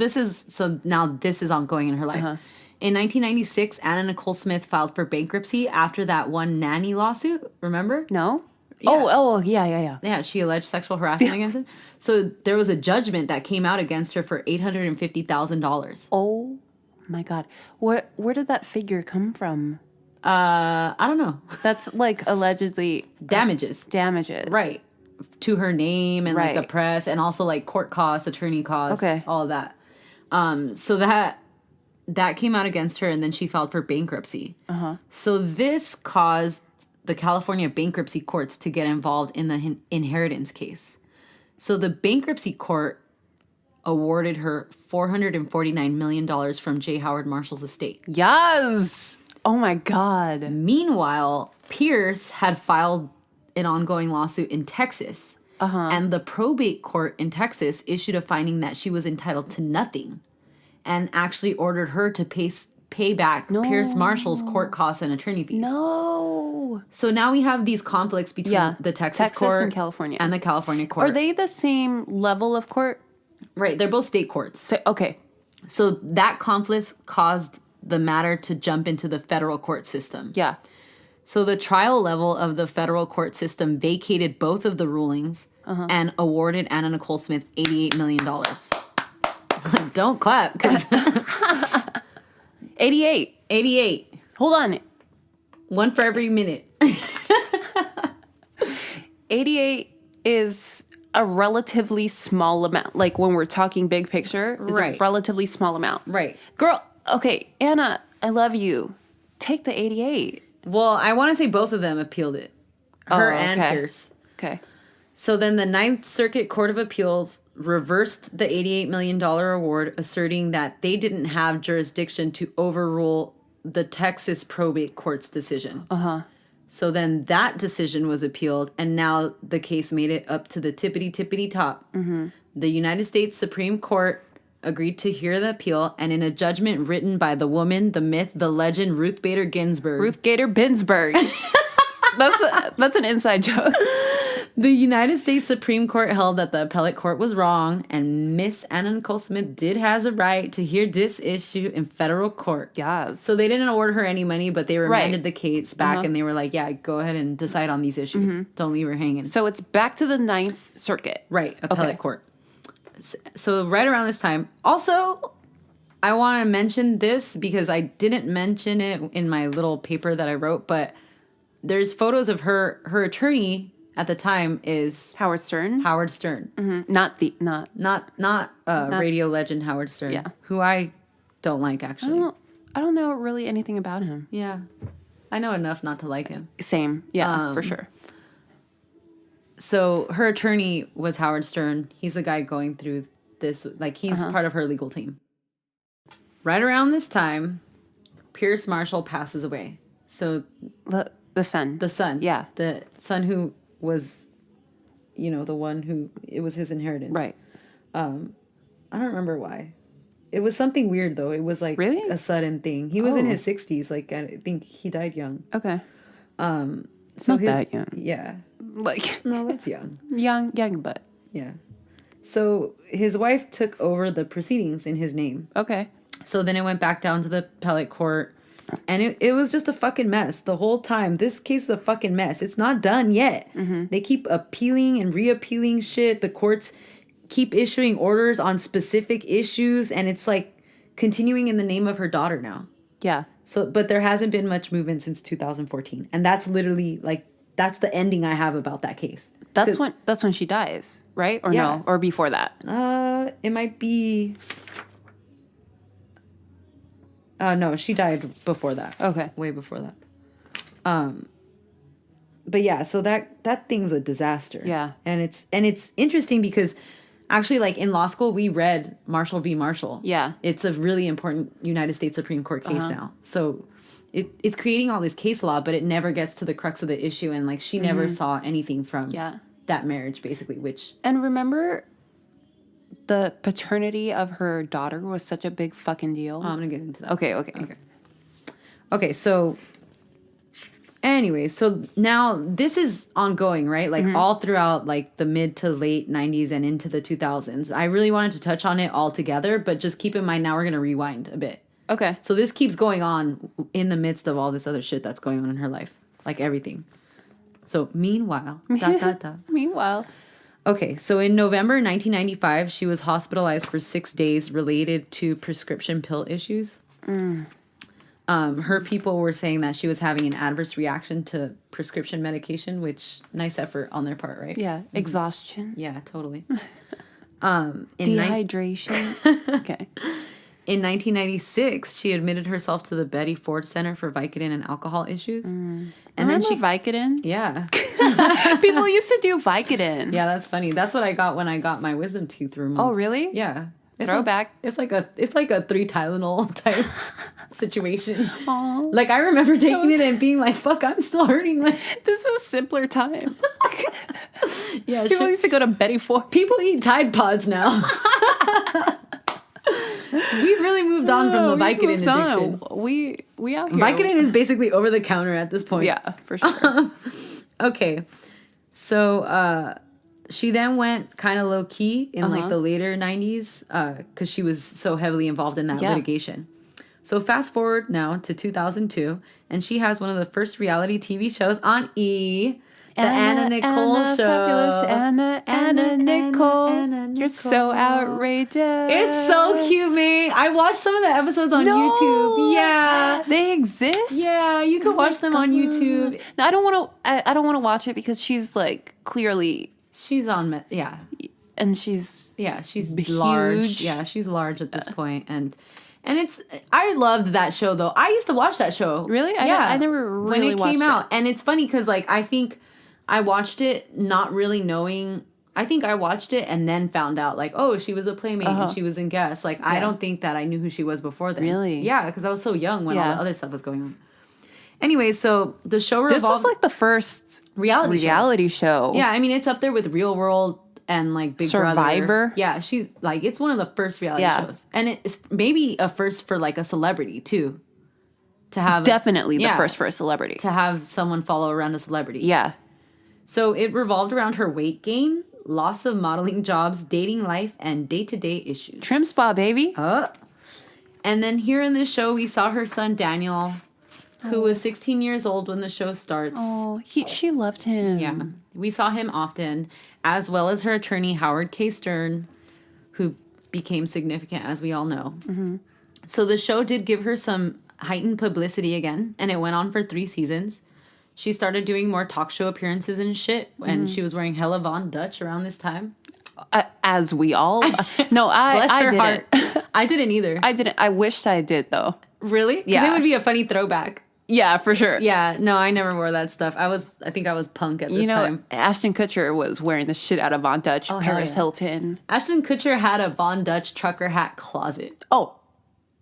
now this is ongoing in her life. In 1996, Anna Nicole Smith filed for bankruptcy after that one nanny lawsuit. Remember? No? Yeah. Yeah. Yeah, she alleged sexual harassment against him. So there was a judgment that came out against her for $850,000. Oh my God. Where did that figure come from? I don't know. That's like allegedly Damages. Right. To her name and like the press and also like court costs, attorney costs, all of that. So that came out against her and then she filed for bankruptcy. So this caused the California bankruptcy courts to get involved in the inheritance case. So the bankruptcy court awarded her $449 million from J. Howard Marshall's estate. Yes. Oh my God. Meanwhile, Pierce had filed an ongoing lawsuit in Texas. And the probate court in Texas issued a finding that she was entitled to nothing and actually ordered her to pay back Pierce Marshall's court costs and attorney fees. No. So now we have these conflicts between the Texas court and California. And the California court. Are they the same level of court? Right. They're both state courts. So, okay. So that conflict caused the matter to jump into the federal court system. Yeah. So the trial level of the federal court system vacated both of the rulings and awarded Anna Nicole Smith $88 million. Don't clap. 88. 88. Hold on. One for every minute. 88 is a relatively small amount. Like when we're talking big picture, is a relatively small amount. Right. Girl, okay, Anna, I love you. Take the 88. Well, I want to say both of them appealed it. Her and Pierce. Okay. So then the Ninth Circuit Court of Appeals reversed the $88 million award, asserting that they didn't have jurisdiction to overrule the Texas probate court's decision. So then that decision was appealed, and now the case made it up to the tippity top. The United States Supreme Court agreed to hear the appeal, and in a judgment written by the woman, the myth, the legend, Ruth Bader Ginsburg. Ruth Gator Binsburg. That's an inside joke. The United States Supreme Court held that the appellate court was wrong, and Miss Anna Nicole Smith did has a right to hear this issue in federal court. Yes. So they didn't award her any money, but they remanded the case back, and they were like, yeah, go ahead and decide on these issues. Don't leave her hanging. So it's back to the Ninth Circuit. Right, appellate court. So right around this time, also, I want to mention this because I didn't mention it in my little paper that I wrote, but there's photos of her attorney at the time is Howard Stern. Not radio legend Howard Stern, who I don't like actually. I don't know really anything about him. Yeah, I know enough not to like him. Same, for sure. So her attorney was Howard Stern. He's the guy going through this, like he's part of her legal team. Right around this time, Pierce Marshall passes away. So the son, yeah, the son who was, the one who, it was his inheritance. Right. I don't remember why. It was something weird, though. It was like a sudden thing. He was in his 60s. Like, I think he died young. Okay. So not that young. Yeah. Like. No, that's young. young, but. Yeah. So his wife took over the proceedings in his name. Okay. So then it went back down to the appellate court. And it was just a fucking mess the whole time. This case is a fucking mess. It's not done yet. They keep appealing and reappealing shit. The courts keep issuing orders on specific issues. And it's like continuing in the name of her daughter now. Yeah. So, but there hasn't been much movement since 2014. And that's literally like, that's the ending I have about that case. That's when she dies, right? Or no? Or before that? It might be... no, she died before that. Okay. Way before that. But yeah, so that thing's a disaster. Yeah. And it's interesting because actually, like in law school, we read Marshall v. Marshall. Yeah. It's a really important United States Supreme Court case now. So it's creating all this case law, but it never gets to the crux of the issue. And like she never saw anything from that marriage, basically, which... And remember... The paternity of her daughter was such a big fucking deal. I'm going to get into that. Okay, so... Anyway, so now this is ongoing, right? Like all throughout like the mid to late 90s and into the 2000s. I really wanted to touch on it all together, but just keep in mind now we're going to rewind a bit. Okay. So this keeps going on in the midst of all this other shit that's going on in her life. Like everything. So meanwhile, Meanwhile. Okay, so in November 1995, she was hospitalized for 6 days related to prescription pill issues. Her people were saying that she was having an adverse reaction to prescription medication, which nice effort on their part, right? Yeah. Exhaustion. Yeah, totally. Dehydration. Okay. In 1996, she admitted herself to the Betty Ford Center for Vicodin and alcohol issues. And then she Vicodin? Yeah. People used to do Vicodin. Yeah, that's funny. That's what I got when I got my wisdom tooth removed. Oh, really? Yeah. Throwback. It's like a 3 Tylenol type situation. Aww. Like I remember taking it and being like, "Fuck, I'm still hurting." Like This was a simpler time. yeah, People used to go to Betty Ford. people eat Tide Pods now. We've really moved on from the Vicodin addiction. We out here. Vicodin is basically over the counter at this point. Yeah, for sure. Okay. So she then went kind of low key in like the later 90s because she was so heavily involved in that litigation. So fast forward now to 2002, and she has one of the first reality TV shows on E! The Anna Nicole Show. Fabulous Anna Nicole. You're so outrageous. It's so cute, man. I watched some of the episodes on YouTube. Yeah. They exist? Yeah, you can watch them on YouTube. No, I don't want to. I don't want to watch it because she's like clearly, She's on, yeah. and she's She's large. huge. Yeah, she's large at this point. And it's, I loved that show though. I used to watch that show. Really? I never really when it watched came out. it. And it's funny because like I think I watched it not really knowing. I think I watched it and then found out like, oh, she was a playmate and she was in Guess. Like I don't think that I knew who she was before then. Really? Yeah, because I was so young when all the other stuff was going on. Anyway, so the show revolved. This was like the first reality show. Yeah, I mean it's up there with Real World and like Big Survivor. Brother. Yeah, she's like it's one of the first reality shows, and it's maybe a first for like a celebrity too. To have Definitely the first for a celebrity. to have someone follow around a celebrity. Yeah. So it revolved around her weight gain, loss of modeling jobs, dating life, and day-to-day issues. Trim spa, baby. And then here in this show, we saw her son Daniel, who was 16 years old when the show starts. Oh, she loved him. Yeah, we saw him often, as well as her attorney, Howard K. Stern, who became significant, as we all know. Mm-hmm. So the show did give her some heightened publicity again, and it went on for 3 seasons. She started doing more talk show appearances and shit, and she was wearing hella Von Dutch around this time. As we all. No, Bless I her didn't. heart. I didn't either. I didn't. I wished I did, though. Really? Because Yeah. it would be a funny throwback. Yeah, for sure. Yeah, no, I never wore that stuff. I think I was punk at this time. Ashton Kutcher was wearing the shit out of Von Dutch, Paris Hilton. Ashton Kutcher had a Von Dutch trucker hat closet. Oh,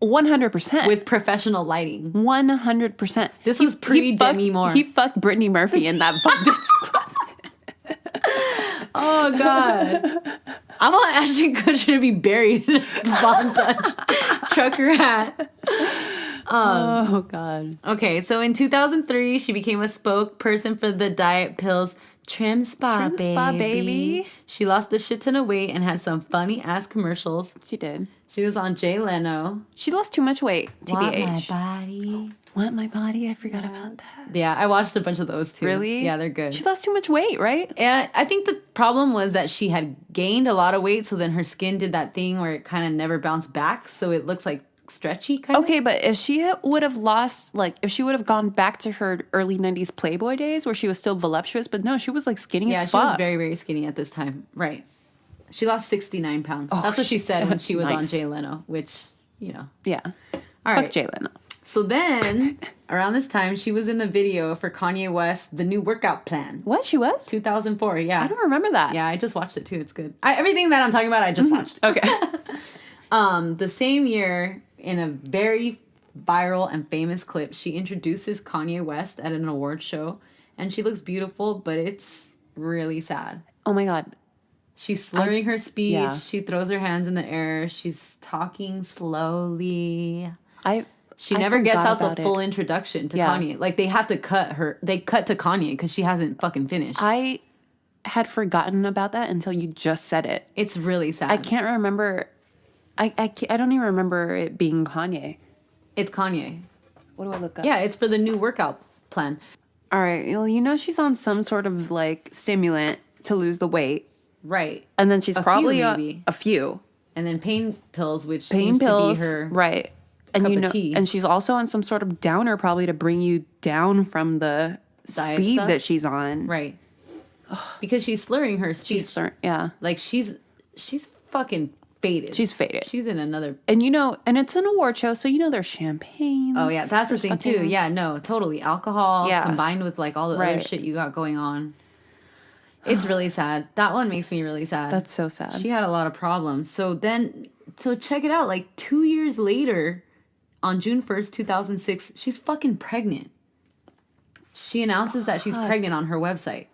100%. With professional lighting. 100%. This was pre-Demi Moore. He fucked Brittany Murphy in that Von Dutch closet. Oh, God. I want Ashton Kutcher to be buried in a Von Dutch trucker hat. Oh, God. Okay, so in 2003, she became a spokesperson for the diet pills Trim Spa, baby. She lost a shit ton of weight and had some funny-ass commercials. She did. She was on Jay Leno. She lost too much weight, TBH. Want my body. Want my body? I forgot about that. Yeah, I watched a bunch of those too. Really? Yeah, they're good. She lost too much weight, right? And I think the problem was that she had gained a lot of weight, so then her skin did that thing where it kind of never bounced back, so it looks like stretchy kind of. Okay, but if she would have lost, like, if she would have gone back to her early 90s Playboy days where she was still voluptuous, but no, she was like skinny as fuck. Yeah, she was very, very skinny at this time. Right. She lost 69 pounds. That's what she said when she was on Jay Leno, which, you know. Yeah. All Fuck right. Jay Leno. So then, around this time, she was in the video for Kanye West, The New Workout Plan. What? She was? 2004, yeah. I don't remember that. Yeah, I just watched it too. It's good. Everything that I'm talking about, I just watched. Okay. The same year, in a very viral and famous clip, she introduces Kanye West at an award show, and she looks beautiful, but it's really sad. Oh my God. She's slurring her speech. Yeah. She throws her hands in the air. She's talking slowly. She I never gets forgot out the about it. full introduction to Kanye. Like, they have to cut her. They cut to Kanye because she hasn't fucking finished. I had forgotten about that until you just said it. It's really sad. I can't remember. I don't even remember it being Kanye. It's Kanye. What do I look up? Yeah, it's for the new workout plan. All right. Well, you know she's on some sort of like stimulant to lose the weight. Right. And then she's probably maybe. a few. And then pain pills, which seems to be her right. And cup you know, of tea. and she's also on some sort of downer probably to bring you down from the Diet speed stuff? that she's on. Right. Because she's slurring her speech. Yeah. Like she's fucking faded. She's faded. She's in another. And you know, and it's an award show, so you know there's champagne. Oh yeah, that's the thing too. Yeah, no, totally. Alcohol combined with like all the other shit you got going on. It's really sad. That one makes me really sad. That's so sad. She had a lot of problems. So check it out. Like 2 years later, on June 1st, 2006, she's fucking pregnant. She announces that she's pregnant on her website.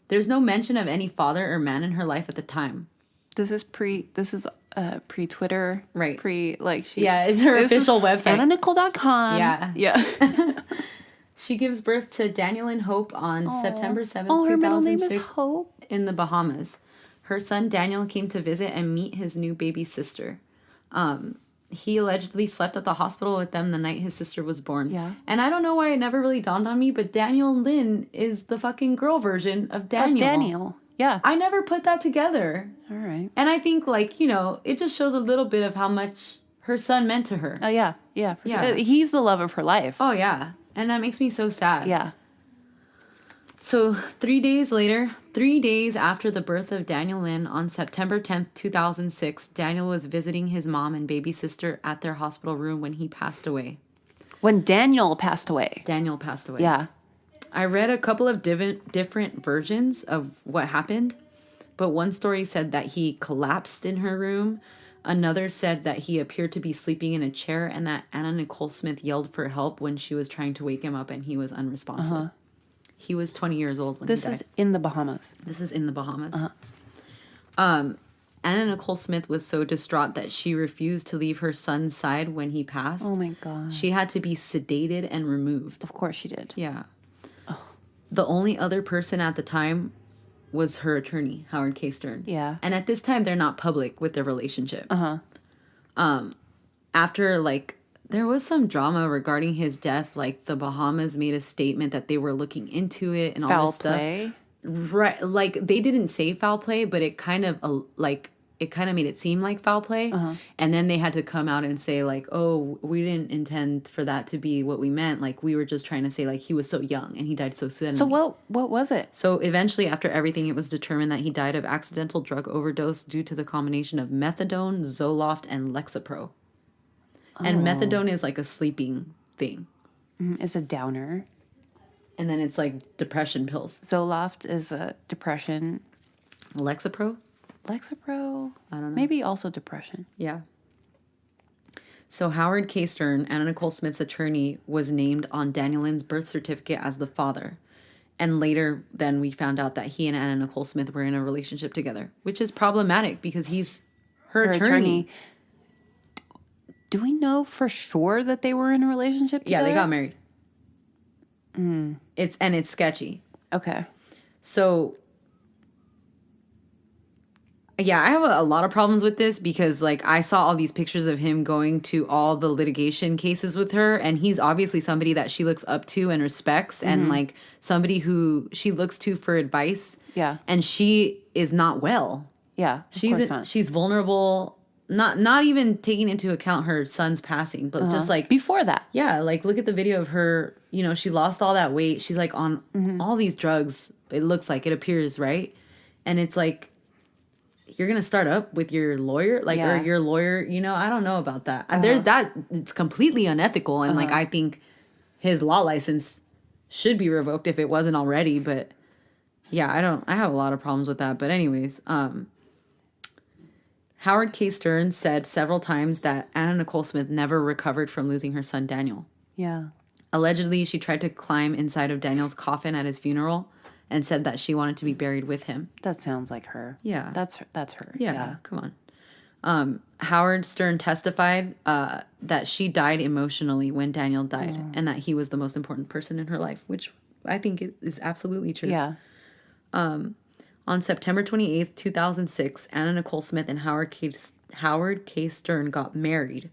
There's no mention of any father or man in her life at the time. This is pre-Twitter. Right. It's her official website. AnnaNicole.com. Yeah. She gives birth to Daniel and Hope on September 7th, 2006. Her middle name is Hope. In the Bahamas. Her son Daniel came to visit and meet his new baby sister. He allegedly slept at the hospital with them the night his sister was born. Yeah. And I don't know why it never really dawned on me, but Daniel Lynn is the fucking girl version of Daniel. Yeah. I never put that together. All right. And I think, like, you know, it just shows a little bit of how much her son meant to her. Oh, yeah. Yeah, for Yeah. sure. He's the love of her life. Oh, yeah. And that makes me so sad. Yeah. So 3 days later, 3 days after the birth of Daniel Lynn, on September 10th, 2006, Daniel was visiting his mom and baby sister at their hospital room when he passed away. When Daniel passed away. Daniel passed away. Yeah. I read a couple of different versions of what happened, but one story said that he collapsed in her room. Another said that he appeared to be sleeping in a chair and that Anna Nicole Smith yelled for help when she was trying to wake him up and he was unresponsive. He was 20 years old when he died. This is in the Bahamas. This is in the Bahamas. Anna Nicole Smith was so distraught that she refused to leave her son's side when he passed. Oh my God. She had to be sedated and removed. Of course she did. Yeah. The only other person at the time was her attorney, Howard K. Stern. Yeah. And at this time, they're not public with their relationship. After, like, there was some drama regarding his death. Like, the Bahamas made a statement that they were looking into it and all this stuff. Foul play? Right. Like, they didn't say foul play, but it kind of, it kind of made it seem like foul play. And then they had to come out and say, like, oh, we didn't intend for that to be what we meant. Like, we were just trying to say, like, he was so young and he died so suddenly. So what was it? So eventually, after everything, it was determined that he died of accidental drug overdose due to the combination of methadone, Zoloft, and Lexapro. And methadone is like a sleeping thing. It's a downer. And then it's like depression pills. Zoloft is a depression. Lexapro? Lexapro? I don't know. Maybe also depression. Yeah. So Howard K. Stern, Anna Nicole Smith's attorney, was named on Daniel Lynn's birth certificate as the father. And later, then we found out that he and Anna Nicole Smith were in a relationship together, which is problematic because he's her attorney. Do we know for sure that they were in a relationship together? Yeah, they got married. It's sketchy. Okay. So, yeah, I have a lot of problems with this because, like, I saw all these pictures of him going to all the litigation cases with her, and he's obviously somebody that she looks up to and respects, and, like, somebody who she looks to for advice. Yeah. And she is not well. Yeah, of course not. She's vulnerable, not even taking into account her son's passing, but just, like... Before that. Yeah, like, look at the video of her, you know, she lost all that weight. She's, like, on all these drugs, it looks like, it appears, right? And it's, like, you're going to start up with your lawyer? Like, or your lawyer, you know, I don't know about that. There's that, it's completely unethical, and, like, I think his law license should be revoked if it wasn't already, but, yeah, I have a lot of problems with that. But anyways, Howard K. Stern said several times that Anna Nicole Smith never recovered from losing her son, Daniel. Yeah. Allegedly, she tried to climb inside of Daniel's coffin at his funeral and said that she wanted to be buried with him. That sounds like her. Yeah. That's her. Yeah, come on. Howard Stern testified that she died emotionally when Daniel died and that he was the most important person in her life, which I think is absolutely true. Yeah. On September 28th, 2006, Anna Nicole Smith and Howard K. Stern got married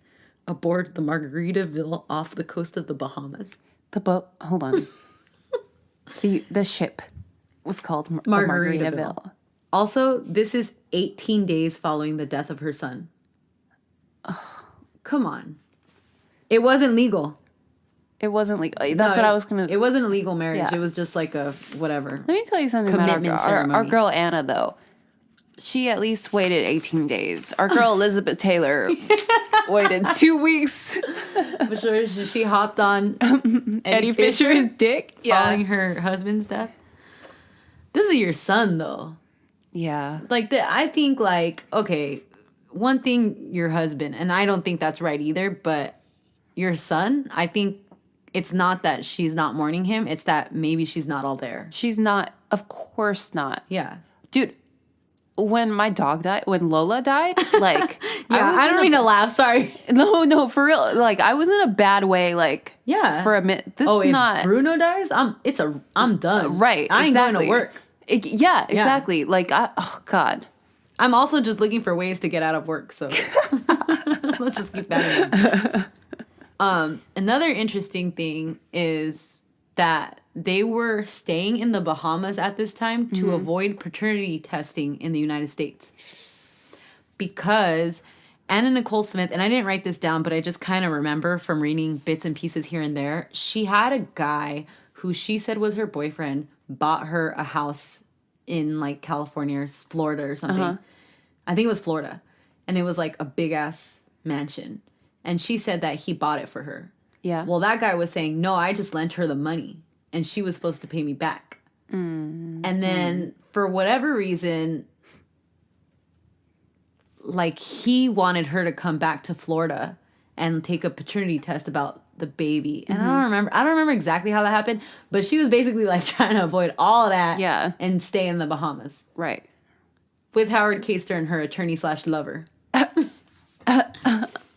aboard the Margaritaville off the coast of the Bahamas. The boat. Hold on. the ship was called the Margaritaville. Also, this is 18 days following the death of her son. Oh, come on. It wasn't legal. It wasn't legal. That's what I was going to... It wasn't a legal marriage. Yeah. It was just like a whatever. Let me tell you something about our girl Anna, though. She at least waited 18 days. Our girl Elizabeth Taylor waited 2 weeks. But sure, she hopped on Eddie Fisher's dick following her husband's death. This is your son, though. Yeah. Like, I think, like, okay, one thing, your husband, and I don't think that's right either, but your son, I think it's not that she's not mourning him. It's that maybe she's not all there. She's not. Of course not. Yeah. Dude, when my dog died, when Lola died, like... I don't mean to laugh, sorry. No, for real. Like, I was in a bad way, like... Yeah. For a minute. If Bruno dies, I'm done. Right, I ain't going to work. Yeah, exactly. Like, oh, God. I'm also just looking for ways to get out of work, so let's just keep that in mind. Another interesting thing is that they were staying in the Bahamas at this time to avoid paternity testing in the United States. Because Anna Nicole Smith, and I didn't write this down, but I just kind of remember from reading bits and pieces here and there, she had a guy who she said was her boyfriend, bought her a house in like California or Florida or something. Uh-huh. I think it was Florida. And it was like a big ass mansion. And she said that he bought it for her. Yeah. Well, that guy was saying, no, I just lent her the money and she was supposed to pay me back. Mm-hmm. And then for whatever reason, like he wanted her to come back to Florida and take a paternity test about the baby. And I don't remember exactly how that happened, but she was basically like trying to avoid all of that and stay in the Bahamas. Right. With Howard K. Stern, her attorney/lover.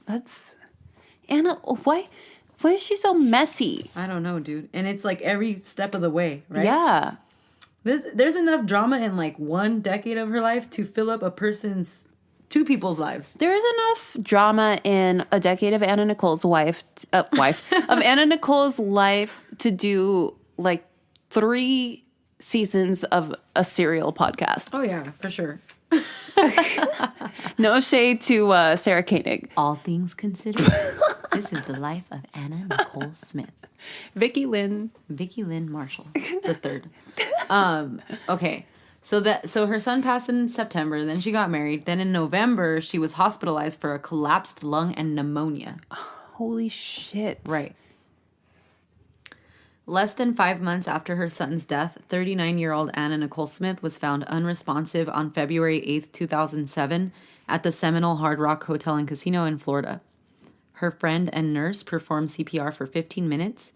That's... Anna, why is she so messy? I don't know, dude. And it's like every step of the way, right? Yeah. There's enough drama in like one decade of her life to fill up two people's lives. There is enough drama in a decade of Anna Nicole's of Anna Nicole's life to do like 3 seasons of a serial podcast. Oh yeah, for sure. No shade to Sarah Koenig. All things considered, this is the life of Anna Nicole Smith. Vicky Lynn Marshall, the third. Okay. So her son passed in September, then she got married. Then in November, she was hospitalized for a collapsed lung and pneumonia. Holy shit. Right. Less than 5 months after her son's death, 39-year-old Anna Nicole Smith was found unresponsive on February 8th, 2007 at the Seminole Hard Rock Hotel and Casino in Florida. Her friend and nurse performed CPR for 15 minutes.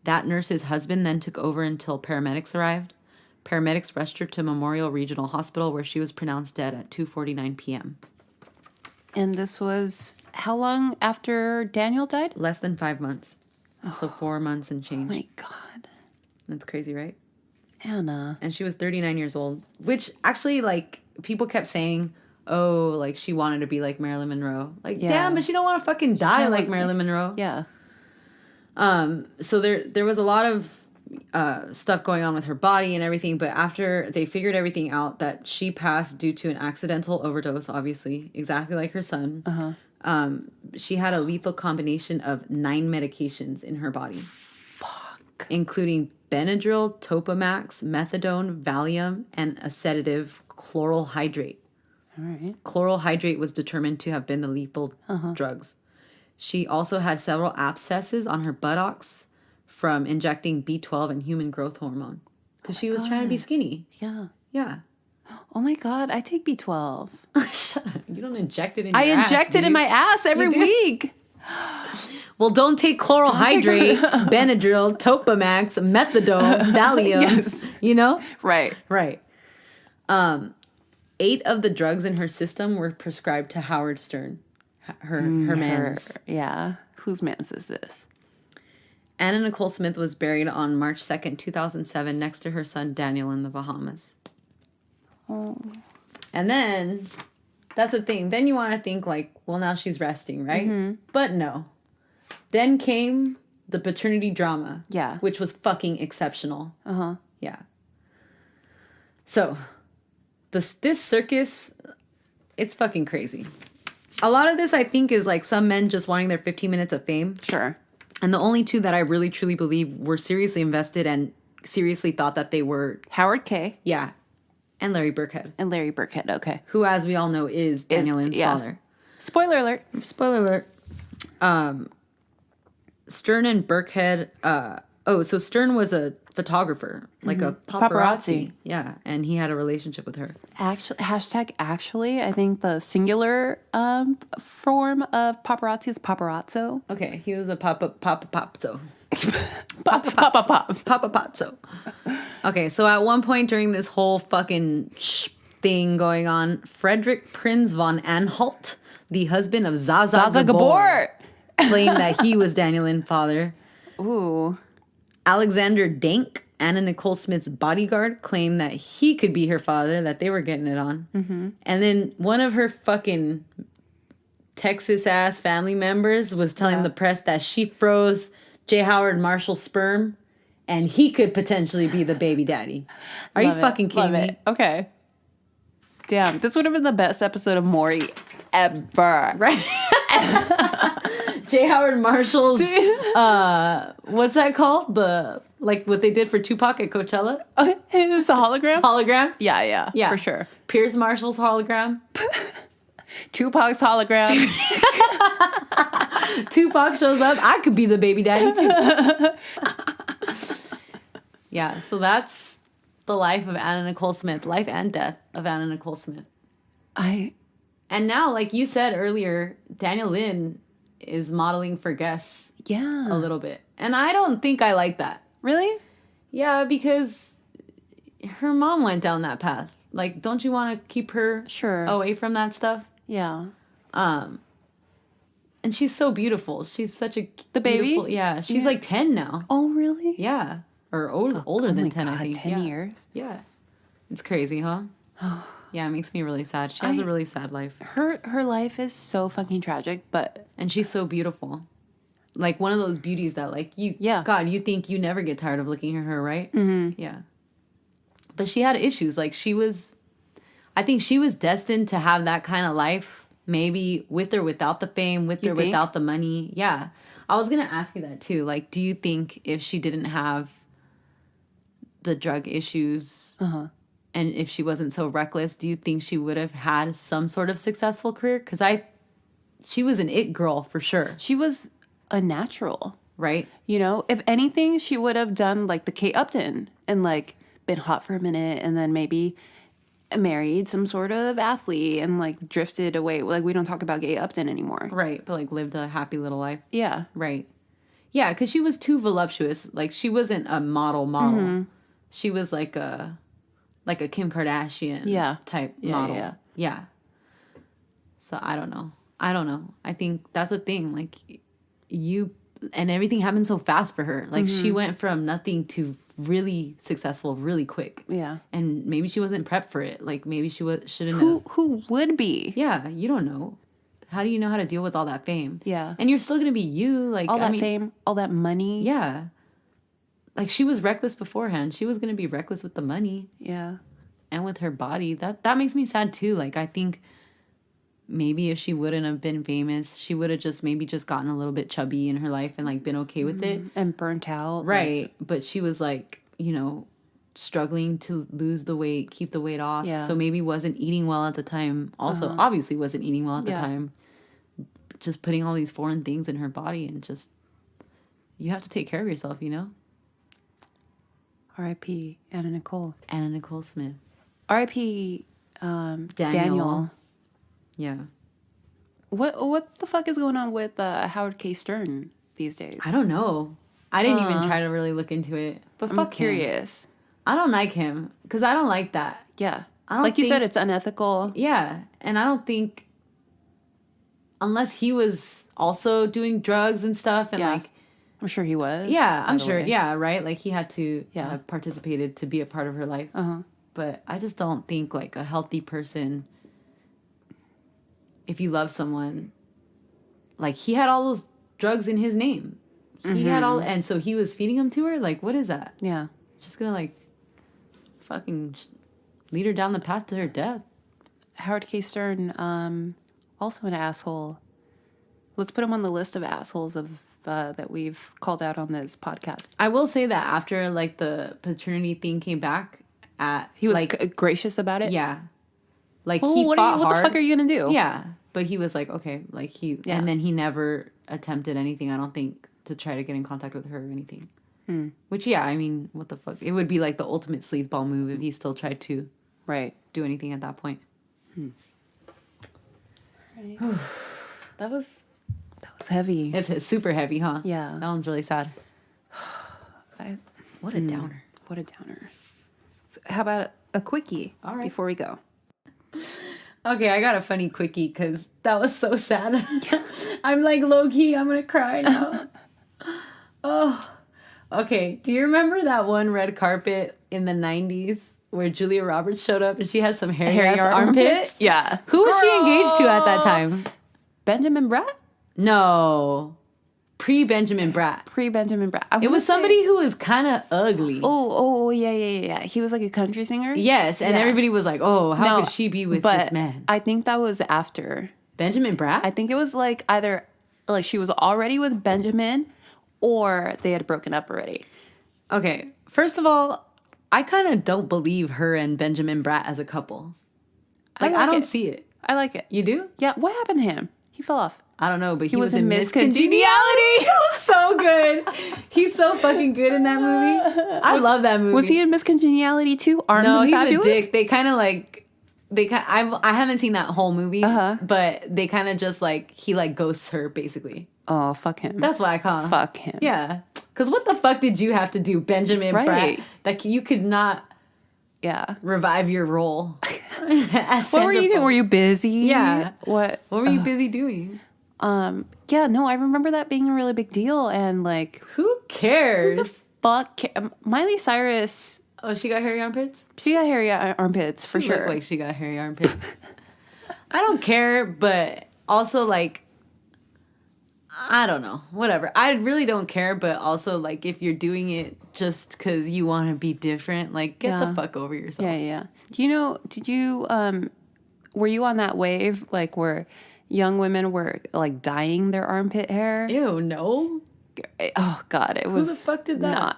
That nurse's husband then took over until paramedics arrived. Paramedics rushed her to Memorial Regional Hospital, where she was pronounced dead at 2:49 p.m. And this was how long after Daniel died? Less than 5 months. So 4 months and change. Oh my God. That's crazy, right? Anna. And she was 39 years old, which actually, like, people kept saying, oh, like, she wanted to be like Marilyn Monroe. Like, damn, but she don't want to fucking die like Marilyn Monroe. Yeah. So there was a lot of stuff going on with her body and everything, but after they figured everything out, that she passed due to an accidental overdose, obviously, exactly like her son. Uh-huh. She had a lethal combination of 9 medications in her body. Fuck. Including Benadryl, Topamax, Methadone, Valium, and a sedative, chloral hydrate. All right. Chloral hydrate was determined to have been the lethal drugs. She also had several abscesses on her buttocks from injecting B12 and human growth hormone. Because she was trying to be skinny. Yeah. Yeah. Oh my God, I take B12. Shut up. You don't inject it in your ass. I inject it in my ass every week. Well, don't take chloral hydrate, Benadryl, Topamax, Methadone, Valium. Yes. You know? Right. 8 of the drugs in her system were prescribed to Howard Stern. Her mans. Yeah. Whose mans is this? Anna Nicole Smith was buried on March 2nd, 2007, next to her son Daniel in the Bahamas. Oh. And then That's the thing. Then you want to think like, well, now she's resting, right? But no. Then came the paternity drama. Yeah. Which was fucking exceptional. Uh-huh. Yeah. So, this circus, it's fucking crazy. A lot of this, I think, is like some men just wanting their 15 minutes of fame. Sure. And the only two that I really, truly believe were seriously invested and seriously thought that they were... Howard K. Yeah. And Larry Burkhead. Okay. Who, as we all know, is Daniel Lynn's father. Spoiler alert. Stern and Burkhead... so Stern was a photographer, like a paparazzi. Yeah, and he had a relationship with her. Actually, I think the singular form of paparazzi is paparazzo. Okay, he was a papapazzo. Papapazzo. Okay, so at one point during this whole fucking thing going on, Frederick Prinz von Anhalt, the husband of Zaza Gabor, claimed that he was Daniel Lynn's father. Ooh. Alexander Dank, Anna Nicole Smith's bodyguard, claimed that he could be her father, that they were getting it on. Mm-hmm. And then one of her fucking Texas-ass family members was telling the press that she froze J. Howard Marshall's sperm and he could potentially be the baby daddy. Are you fucking kidding me? Okay. Damn, this would have been the best episode of Maury ever. Right? J. Howard Marshall's, what's that called? What they did for Tupac at Coachella? It was a hologram? Hologram? Yeah, for sure. Pierce Marshall's hologram. Tupac's hologram. Tupac shows up. I could be the baby daddy too. Yeah, so that's the life of Anna Nicole Smith. Life and death of Anna Nicole Smith. And now, like you said earlier, Daniel Lynn is modeling for guests. Yeah. A little bit. And I don't think I like that. Really? Yeah, because her mom went down that path. Like, don't you want to keep her away from that stuff? Yeah. And she's so beautiful. She's such a the baby. Yeah, she's like 10 now. Oh, really? Yeah, or older than 10. I think 10 years. Yeah, it's crazy, huh? Yeah, it makes me really sad. She has a really sad life. Her life is so fucking tragic, and she's so beautiful. Like one of those beauties that like you. Yeah. God, you think you never get tired of looking at her, right? Mm-hmm. Yeah. But she had issues. Like I think she was destined to have that kind of life. Maybe with or without the fame, without the money. Yeah. I was going to ask you that too. Like, do you think if she didn't have the drug issues and if she wasn't so reckless, do you think she would have had some sort of successful career? Because she was an it girl for sure. She was a natural. Right? You know, if anything, she would have done like the Kate Upton and like been hot for a minute and then maybe married some sort of athlete and like drifted away. Like we don't talk about Kate Upton anymore. Right. But like lived a happy little life. Yeah. Right. Yeah. Because she was too voluptuous. Like she wasn't a model. Mm-hmm. She was like a Kim Kardashian type model. Yeah. So I don't know. I think that's a thing. Like and everything happened so fast for her. Like she went from nothing to really successful really quick. Yeah. And maybe she wasn't prepped for it. Like maybe she shouldn't Who would be? Yeah, you don't know. How do you know how to deal with all that fame? Yeah. And you're still going to be you. Like all that fame, all that money. Yeah. Like she was reckless beforehand. She was going to be reckless with the money. Yeah. And with her body. That makes me sad too. Like I think maybe if she wouldn't have been famous, she would have just gotten a little bit chubby in her life and like been okay with it. And burnt out. Right. But she was like, struggling to lose the weight, keep the weight off. Yeah. So maybe wasn't eating well at the time. Also, obviously wasn't eating well at the time. Just putting all these foreign things in her body and just, you have to take care of yourself, R.I.P. Anna Nicole. Anna Nicole Smith. R.I.P. Daniel. Yeah. What the fuck is going on with Howard K. Stern these days? I don't know. I didn't even try to really look into it. But I'm curious. Him. I don't like him because I don't like that. Yeah. Like you said, it's unethical. Yeah. And I don't think, unless he was also doing drugs and stuff and like. I'm sure he was. Yeah, I'm sure. Yeah, right? Like he had to have participated to be a part of her life. But I just don't think like a healthy person if you love someone, like, he had all those drugs in his name. He had all, and so he was feeding them to her? Like, what is that? Yeah. Just gonna, like, fucking lead her down the path to her death. Howard K. Stern, also an asshole. Let's put him on the list of assholes that we've called out on this podcast. I will say that after, like, the paternity thing came back, he was like, gracious about it? Yeah. Like, well, he fought hard. What the fuck are you gonna do? Yeah. But he was like, okay, like, and then he never attempted anything, I don't think, to try to get in contact with her or anything. Which, yeah, I mean, what the fuck? It would be like the ultimate sleazeball move if he still tried to do anything at that point. Right. That was heavy. It's super heavy, huh? Yeah. That one's really sad. What a downer. What a downer. So how about a quickie before we go? Okay, I got a funny quickie because that was so sad. I'm like, low-key, I'm going to cry now. Oh. Okay, do you remember that one red carpet in the 90s where Julia Roberts showed up and she had some hairy armpits? Yeah. Who was she engaged to at that time? Benjamin Bratt? No. Pre-Benjamin Bratt. Pre-Benjamin Bratt. It was somebody who was kind of ugly. Oh, yeah. He was like a country singer? Yes, and everybody was like, oh, how could she be with this man? I think that was after. Benjamin Bratt? I think it was like either, like she was already with Benjamin or they had broken up already. Okay, first of all, I kind of don't believe her and Benjamin Bratt as a couple. Like, I don't see it. I like it. You do? Yeah, what happened to him? He fell off. I don't know, but he was in in Congeniality. It was so good. He's so fucking good in that movie. I love that movie. Was he in Miss Congeniality too? No, he's a dick. They kind of like... I haven't seen that whole movie, but they kind of just like... He like ghosts her, basically. Oh, fuck him. That's what I call him. Fuck him. Yeah. Because what the fuck did you have to do, Benjamin Bratt? Like, you could not... revive your role. What were you doing? Were you busy? Yeah. What were you busy doing? Yeah, no, I remember that being a really big deal, and like, who cares? Who the fuck Miley Cyrus. Oh, she got hairy armpits? She got hairy armpits, for sure. Looked like she got hairy armpits. I don't care, but also, like, I don't know. Whatever. I really don't care, but also, like, if you're doing it just because you want to be different, like, get the fuck over yourself. Yeah. Were you on that wave, like, where young women were, like, dyeing their armpit hair? Ew, no. Oh, God, it was... Who the fuck did that?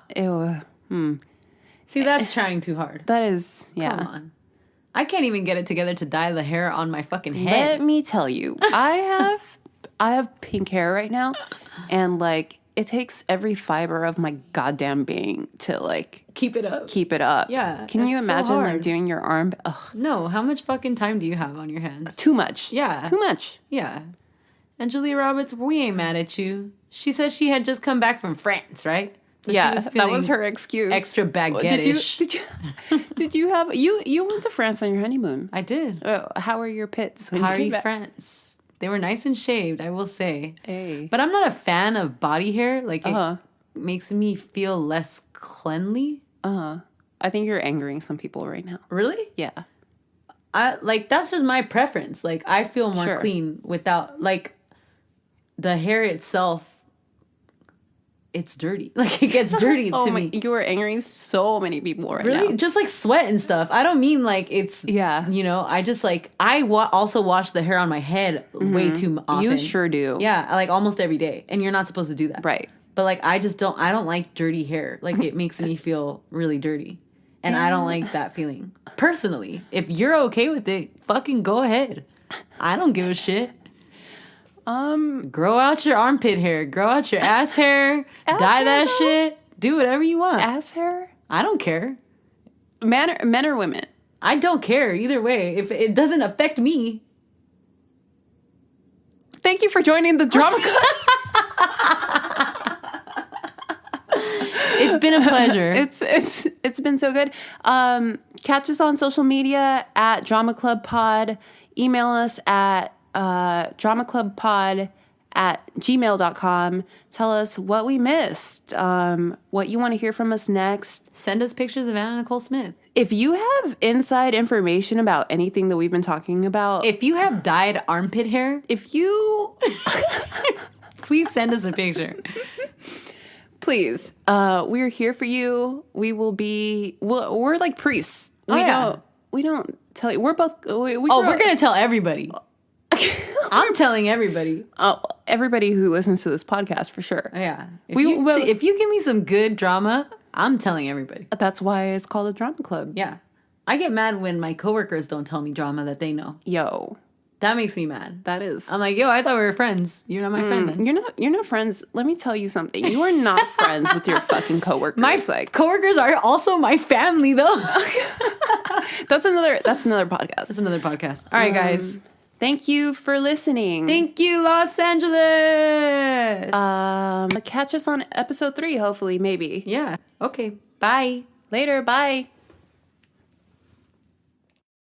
See, that's trying too hard. That is, yeah. Come on. I can't even get it together to dye the hair on my fucking head. Let me tell you, I have pink hair right now, and, like, it takes every fiber of my goddamn being to, like... Keep it up. Yeah. Can you imagine, like, doing your arm... Ugh. No, how much fucking time do you have on your hands? Too much. Yeah. Too much. Yeah. And Julia Roberts, we ain't mad at you. She says she had just come back from France, right? So yeah, that was her excuse. Extra baguette-ish. Did you have... You went to France on your honeymoon. I did. How are your pits? How are you, France? They were nice and shaved, I will say. Hey. But I'm not a fan of body hair. Like, it makes me feel less cleanly. I think you're angering some people right now. Really? Yeah. That's just my preference. Like, I feel more clean without, like, the hair itself. It's dirty. Like, it gets dirty to me. You are angering so many people right now. Really? Just, like, sweat and stuff. I don't mean, like, it's... Yeah. You know, I just, like... I also wash the hair on my head way too often. You sure do. Yeah, like, almost every day. And you're not supposed to do that. Right. But, like, I don't like dirty hair. Like, it makes me feel really dirty. And I don't like that feeling. Personally. If you're okay with it, fucking go ahead. I don't give a shit. Grow out your armpit hair. Grow out your ass hair. Dye that shit. Do whatever you want. Ass hair? I don't care. Men or women? I don't care either way. If it doesn't affect me. Thank you for joining the Drama Club. It's been a pleasure. It's been so good. Catch us on social media at Drama Club Pod. Email us at dramaclubpod @gmail.com. Tell us what we missed, what you want to hear from us next. Send us pictures of Anna Nicole Smith. If you have inside information about anything that we've been talking about. If you have dyed armpit hair. If you... Please send us a picture. Please. We're here for you. We will be... we're like priests. We don't tell you. We're both... we're going to tell everybody. I'm telling everybody. Oh, everybody who listens to this podcast, for sure. Yeah. If you give me some good drama, I'm telling everybody. That's why it's called a drama club. Yeah. I get mad when my coworkers don't tell me drama that they know. Yo. That makes me mad. That is. I'm like, yo, I thought we were friends. You're not my friend then. You're not friends. Let me tell you something. You are not friends with your fucking coworkers. My coworkers are also my family, though. That's another podcast. That's another podcast. All right, guys. Thank you for listening. Thank you, Los Angeles. Catch us on episode 3, hopefully, maybe. Yeah. Okay. Bye. Later. Bye.